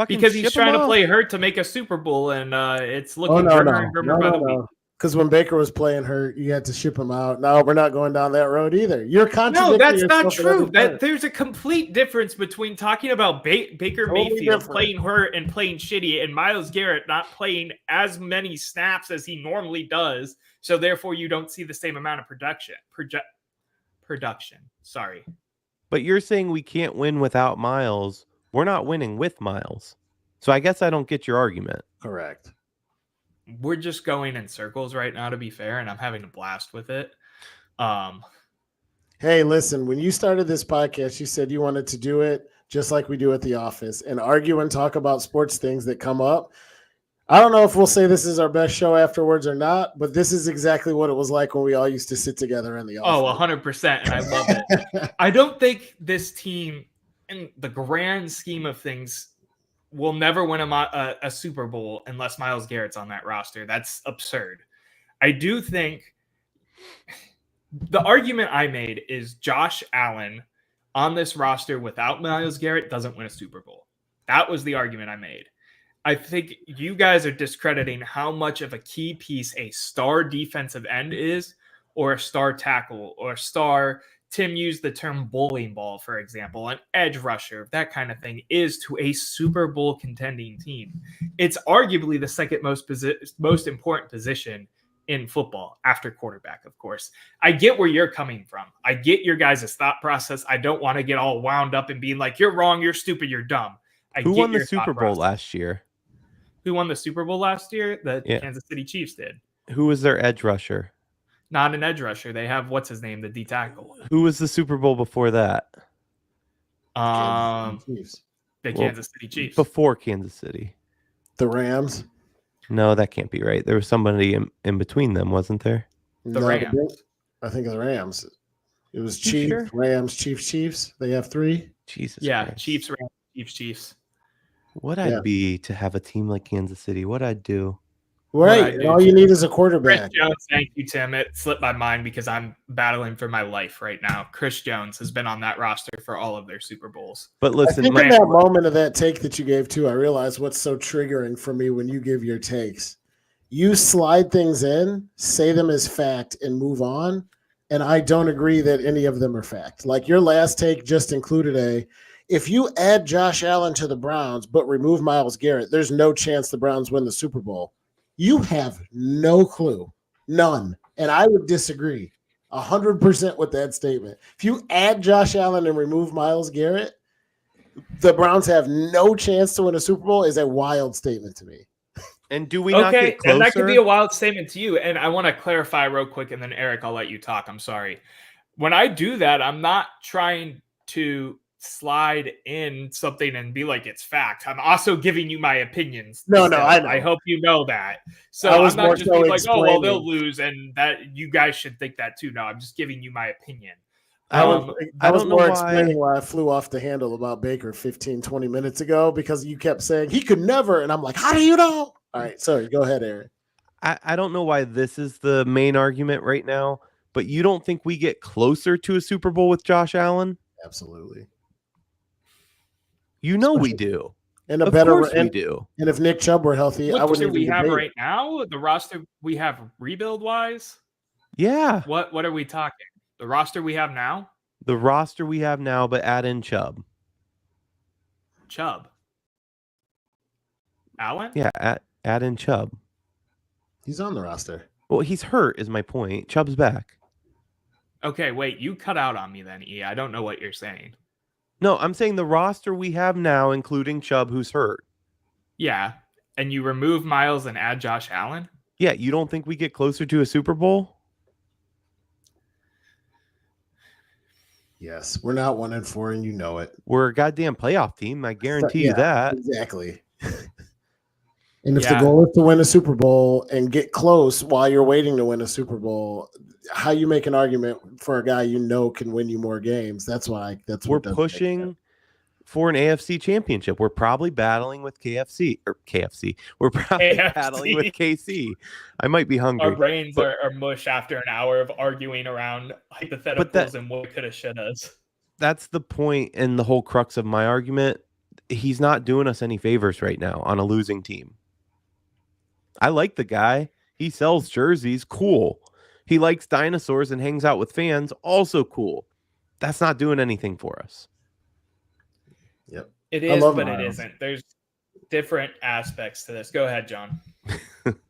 Because he's trying to play hurt to make a Super Bowl, and it's looking grimmer and grimmer by the week.
Because when Baker was playing hurt, you had to ship him out. No, we're not going down that road either. You're contradicting
yourself. No, that's not true. There's a complete difference between talking about Baker Mayfield playing hurt and playing shitty, and Myles Garrett not playing as many snaps as he normally does. So therefore, you don't see the same amount of production. Sorry.
But you're saying we can't win without Myles. We're not winning with Myles. So I guess I don't get your argument.
Correct.
We're just going in circles right now, to be fair, and I'm having a blast with it.
Hey, listen, when you started this podcast, you said you wanted to do it just like we do at the office and argue and talk about sports things that come up. I don't know if we'll say this is our best show afterwards or not, but this is exactly what it was like when we all used to sit together in the office.
100%, and I love it. I don't think this team, in the grand scheme of things, will never win a Super Bowl unless Myles Garrett's on that roster. That's absurd. I do think the argument I made is Josh Allen on this roster without Myles Garrett doesn't win a Super Bowl. That was the argument I made. I think you guys are discrediting how much of a key piece a star defensive end is, or a star tackle, or a star, Tim used the term bowling ball, for example, an edge rusher, that kind of thing, is to a Super Bowl contending team. It's arguably the second most important position in football after quarterback, of course. I get where you're coming from. I get your guys' thought process. I don't want to get all wound up and being like, you're wrong, you're stupid, you're dumb.
Who won the Super Bowl last year?
Who won the Super Bowl last year? The Kansas City Chiefs did.
Who was their edge rusher?
Not an edge rusher. They have, what's his name, the D tackle.
Who was the Super Bowl before that?
Kansas
City Chiefs.
Before Kansas City.
The Rams?
No, that can't be right. There was somebody in between them, wasn't there?
The Rams.
I think the Rams. It was Chiefs, sure? Rams, Chiefs. They have three?
Jesus
Christ.
Chiefs,
Rams, Chiefs.
What I'd be to have a team like Kansas City. What I'd do.
Right. All you need is a quarterback.
Chris Jones, thank you, Tim. It slipped my mind because I'm battling for my life right now. Chris Jones has been on that roster for all of their Super Bowls.
But listen,
I think in that moment of that take that you gave too, I realized what's so triggering for me when you give your takes. You slide things in, say them as fact, and move on. And I don't agree that any of them are fact. Like your last take just included if you add Josh Allen to the Browns but remove Myles Garrett, there's no chance the Browns win the Super Bowl. You have no clue, none. And I would disagree 100% with that statement. If you add Josh Allen and remove Myles Garrett, the Browns have no chance to win a Super Bowl is a wild statement to me.
And do we not get closer?
And that could be a wild statement to you. And I want to clarify real quick, and then Eric, I'll let you talk. I'm sorry. When I do that, I'm not trying to slide in something and be like it's fact. I'm also giving you my opinions.
No, I know.
I hope you know that. So I'm not just being like, oh, well, they'll lose, and that you guys should think that too. No, I'm just giving you my opinion.
I was more explaining why I flew off the handle about Baker 15, 20 minutes ago because you kept saying he could never, and I'm like, how do you know? All right, sorry, go ahead, Erik.
I don't know why this is the main argument right now, but you don't think we get closer to a Super Bowl with Josh Allen?
Absolutely.
You know we do.
And
of course we do.
And if Nick Chubb were healthy, I wouldn't even
we have
debate.
right now, the roster we have rebuild-wise?
Yeah.
What are we talking? The roster we have now?
The roster we have now, but add in Chubb.
Chubb. Allen?
Yeah, add in Chubb.
He's on the roster.
Well, he's hurt is my point. Chubb's back.
Okay, wait, you cut out on me then, E. I don't know what you're saying.
No, I'm saying the roster we have now, including Chubb, who's hurt.
Yeah, and you remove Miles and add Josh Allen?
Yeah, you don't think we get closer to a Super Bowl?
Yes, we're not 1-4, and you know it.
We're a goddamn playoff team. I guarantee you that.
Exactly. And if the goal is to win a Super Bowl and get close while you're waiting to win a Super Bowl, how you make an argument for a guy you know can win you more games? That's
we're pushing for an AFC championship. We're probably battling with KFC. We're probably battling with KC. I might be hungry.
Our brains are mush after an hour of arguing around hypotheticals and what coulda, shouldas.
That's the point and the whole crux of my argument. He's not doing us any favors right now on a losing team. I like the guy. He sells jerseys. Cool. He likes dinosaurs and hangs out with fans. Also cool. That's not doing anything for us.
Yep.
It is, but Miles. It isn't. There's different aspects to this. Go ahead, John.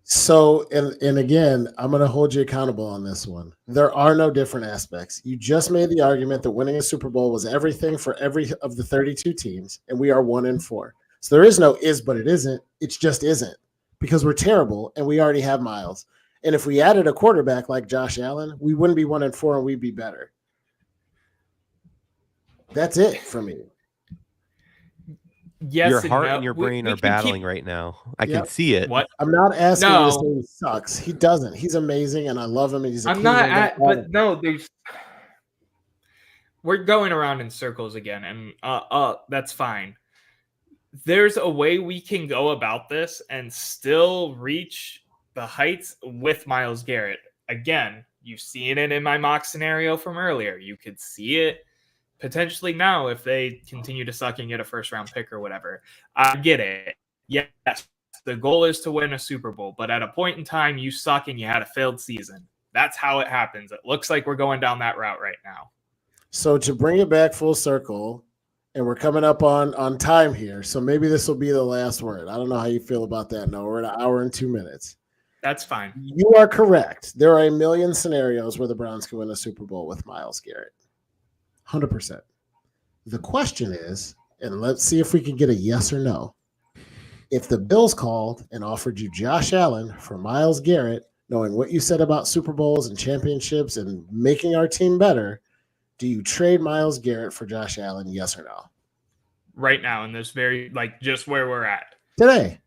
So, and again, I'm going to hold you accountable on this one. There are no different aspects. You just made the argument that winning a Super Bowl was everything for every of the 32 teams, and we are 1-4. So there is no is, but it isn't. It just isn't because we're terrible, and we already have Miles. And if we added a quarterback like Josh Allen, we wouldn't be 1-4, and we'd be better. That's it for me.
Yes,
your heart and your brain are battling right now. I can see it.
What?
I'm not asking you to say he sucks. He doesn't. He's amazing, and I love him. And he's.
We're going around in circles again, and that's fine. There's a way we can go about this and still reach the heights with Myles Garrett. Again, you've seen it in my mock scenario from earlier. You could see it potentially now if they continue to suck and get a first-round pick or whatever. I get it. Yes, the goal is to win a Super Bowl, but at a point in time, you suck and you had a failed season. That's how it happens. It looks like we're going down that route right now.
So to bring it back full circle, and we're coming up on time here, so maybe this will be the last word. I don't know how you feel about that. No, we're at 1 hour and 2 minutes.
That's fine.
You are correct. There are a million scenarios where the Browns can win a Super Bowl with Myles Garrett. 100%. The question is, and let's see if we can get a yes or no. If the Bills called and offered you Josh Allen for Myles Garrett, knowing what you said about Super Bowls and championships and making our team better, do you trade Myles Garrett for Josh Allen, yes or no?
Right now, in this very, just where we're at.
Today.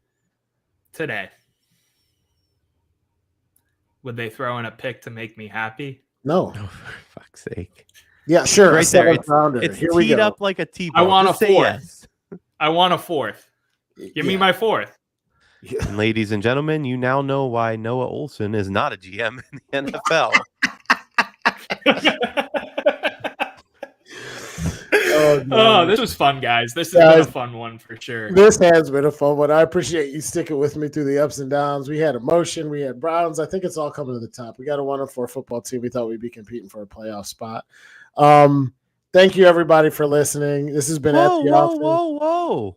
Would they throw in a pick to make me happy?
No.
Oh, for fuck's sake.
Yeah, sure.
Right there.
It's
Here we go. Up like a T-ball.
I want
Just
a fourth.
Yes.
I want a fourth. Give me my fourth.
Yeah.
And ladies and gentlemen, you now know why Noah Olsen is not a GM in the NFL.
Oh, this was fun, guys. This has been a fun one for sure.
This has been a fun one. I appreciate you sticking with me through the ups and downs. We had emotion. We had Browns. I think it's all coming to the top. We got a 1-4 football team. We thought we'd be competing for a playoff spot. Thank you, everybody, for listening. This has been
Whoa.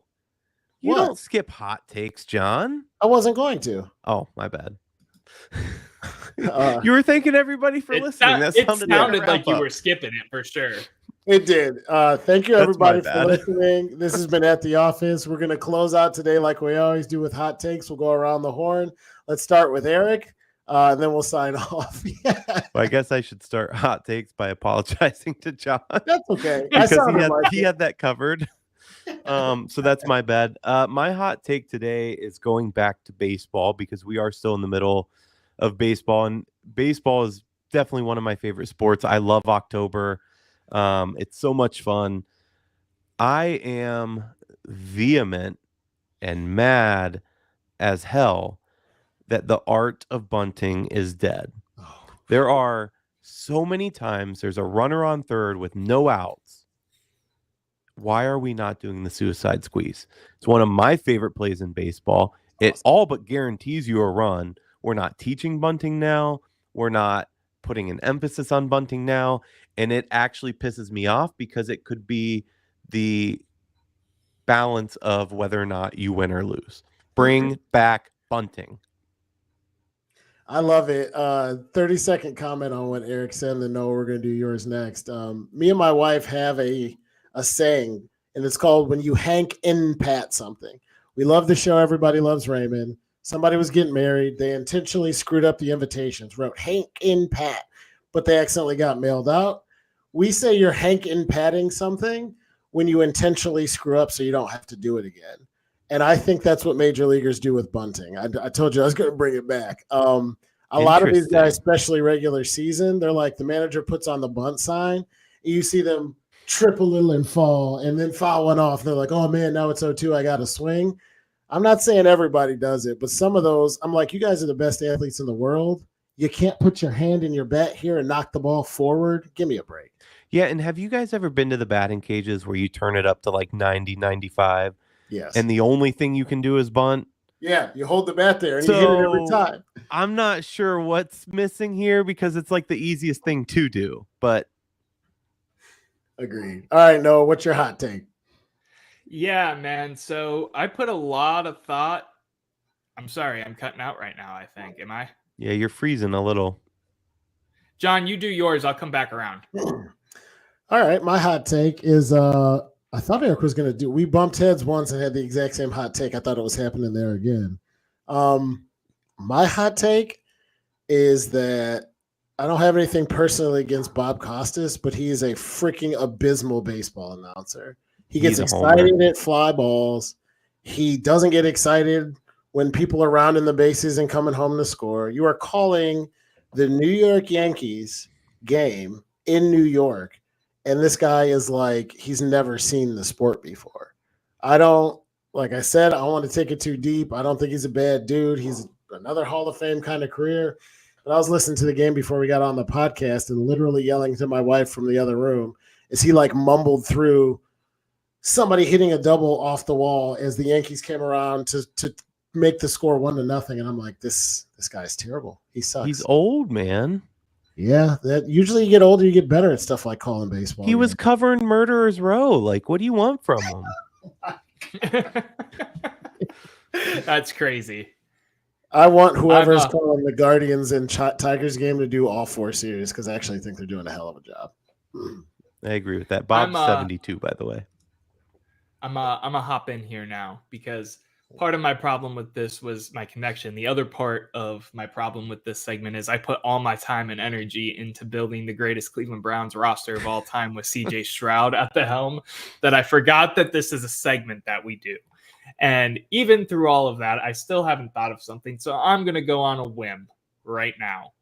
You don't skip hot takes, John.
I wasn't going to.
Oh, my bad. You were thanking everybody for listening.
It sounded like you were skipping it for sure.
It did. Thank you, everybody, for listening. This has been At the Office. We're going to close out today like we always do with hot takes. We'll go around the horn. Let's start with Erik, and then we'll sign off.
Well, I guess I should start hot takes by apologizing to John.
That's okay.
Because he had that covered. So that's my bad. My hot take today is going back to baseball because we are still in the middle of baseball, and baseball is definitely one of my favorite sports. I love October. It's so much fun. I am vehement and mad as hell that the art of bunting is dead. There are so many times there's a runner on third with no outs. Why are we not doing the suicide squeeze? It's one of my favorite plays in baseball. It all but guarantees you a run. We're not teaching bunting now. We're not putting an emphasis on bunting now. And it actually pisses me off because it could be the balance of whether or not you win or lose. Bring back bunting.
I love it. 30-second comment on what Erik said, and then Noah, we're going to do yours next. Me and my wife have a saying, and it's called when you Hank in Pat something. We love the show. Everybody loves Raymond. Somebody was getting married. They intentionally screwed up the invitations, wrote Hank in Pat, but they accidentally got mailed out. We say you're Hank in Patting something when you intentionally screw up so you don't have to do it again. And I think that's what major leaguers do with bunting. I told you I was going to bring it back. A lot of these guys, especially regular season, they're like the manager puts on the bunt sign. And you see them trip a little and fall and then foul one off. They're like, oh, man, now it's 0-2. I got to swing. I'm not saying everybody does it, but some of those, I'm like, you guys are the best athletes in the world. You can't put your hand in your bat here and knock the ball forward. Give me a break.
Yeah, and have you guys ever been to the batting cages where you turn it up to like 90, 95?
Yes.
And the only thing you can do is bunt?
Yeah, you hold the bat there and you hit it every time.
I'm not sure what's missing here because it's like the easiest thing to do, but.
Agreed. All right, Noah, what's your hot take?
Yeah, man. So I put a lot of thought. I'm sorry, I'm cutting out right now, I think. Am I?
Yeah, you're freezing a little.
John, you do yours. I'll come back around.
All right, my hot take is I thought Erik was going to do – we bumped heads once and had the exact same hot take. I thought it was happening there again. My hot take is that I don't have anything personally against Bob Costas, but he is a freaking abysmal baseball announcer. He gets excited at fly balls. He doesn't get excited when people are rounding the bases and coming home to score. You are calling the New York Yankees game in New York, and this guy is like he's never seen the sport before. Like I said, I don't want to take it too deep. I don't think he's a bad dude. He's another Hall of Fame kind of career. But I was listening to the game before we got on the podcast and literally yelling to my wife from the other room as he like mumbled through somebody hitting a double off the wall as the Yankees came around to make the score 1-0. And I'm like, this guy's terrible. He sucks.
He's old, man.
Yeah, that usually you get older, you get better at stuff like calling baseball.
He was covering Murderer's Row. Like, what do you want from him?
That's crazy.
I want whoever's calling the Guardians and Tigers game to do all 4 series because I actually think they're doing a hell of a job.
I agree with that. Bob's 72, by the way.
I'm a hop in here now because part of my problem with this was my connection. The other part of my problem with this segment is I put all my time and energy into building the greatest Cleveland Browns roster of all time with CJ Stroud at the helm that I forgot that this is a segment that we do. And even through all of that, I still haven't thought of something. So I'm going to go on a whim right now.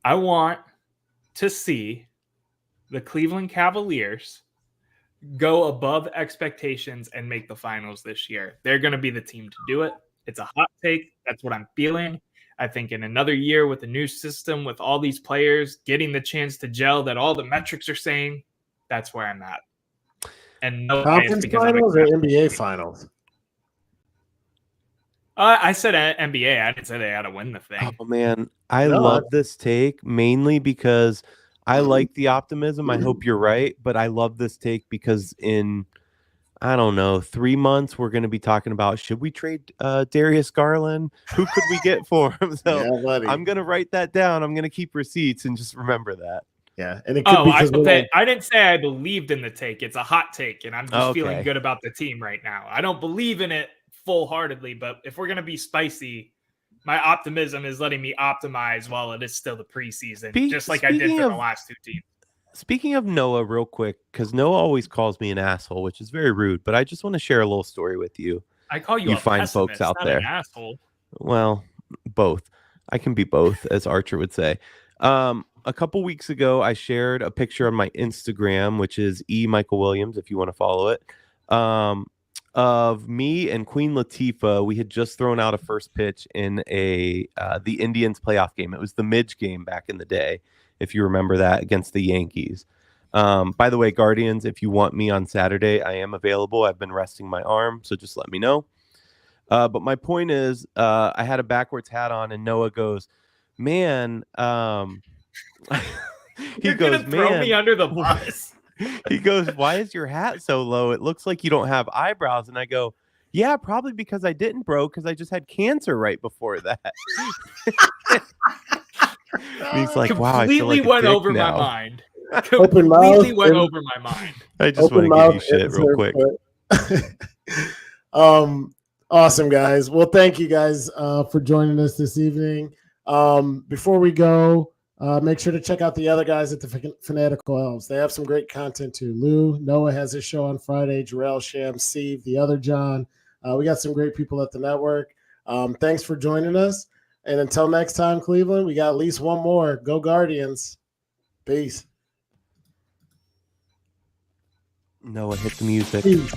I want to see the Cleveland Cavaliers go above expectations and make the finals this year. They're going to be the team to do it. It's a hot take. That's what I'm feeling. I think in another year with a new system, with all these players getting the chance to gel that all the metrics are saying, that's where I'm at. And no
Conference finals or NBA finals?
I said NBA. I didn't say they had to win the thing.
Oh, man. I love this take mainly because I like the optimism. I hope you're right. But I love this take because in, I don't know, 3 months, we're going to be talking about, should we trade Darius Garland? Who could we get for him? So yeah, I'm going to write that down. I'm going to keep receipts and just remember that.
Yeah. And it could be
I didn't say I believed in the take. It's a hot take. And I'm just feeling good about the team right now. I don't believe in it full-heartedly, but if we're going to be spicy, my optimism is letting me optimize while it is still the preseason, just like I did for the last 2 teams.
Speaking of Noah, real quick, because Noah always calls me an asshole, which is very rude, but I just want to share a little story with you.
I call you a
fine folks out there.
An asshole.
Well, both. I can be both, as Archer would say. A couple weeks ago, I shared a picture on my Instagram, which is Michael Williams, if you want to follow it. Of me and Queen Latifah. We had just thrown out a first pitch in the Indians playoff game. It was the Midge game back in the day, if you remember that, against the Yankees. By the way, Guardians, if you want me on Saturday, I am available. I've been resting my arm, so just let me know. But my point is, I had a backwards hat on, and Noah goes, man,
You're gonna throw me under the bus.
He goes, "Why is your hat so low? It looks like you don't have eyebrows." And I go, "Yeah, probably because I didn't, bro, because I just had cancer right before that." And he's like, "Wow, I feel
completely
like a
went
dick
over
now."
my mind.
Open mouth.
Completely went over my mind.
I just want to give you shit real quick.
Awesome, guys. Well, thank you guys for joining us this evening. Before we go, make sure to check out the other guys at the Fanatical Elves. They have some great content too. Lou, Noah has his show on Friday. Jarrell, Sham, Steve, the other John. We got some great people at the network. Thanks for joining us. And until next time, Cleveland, we got at least one more. Go Guardians. Peace.
Noah, hit the music.
Peace.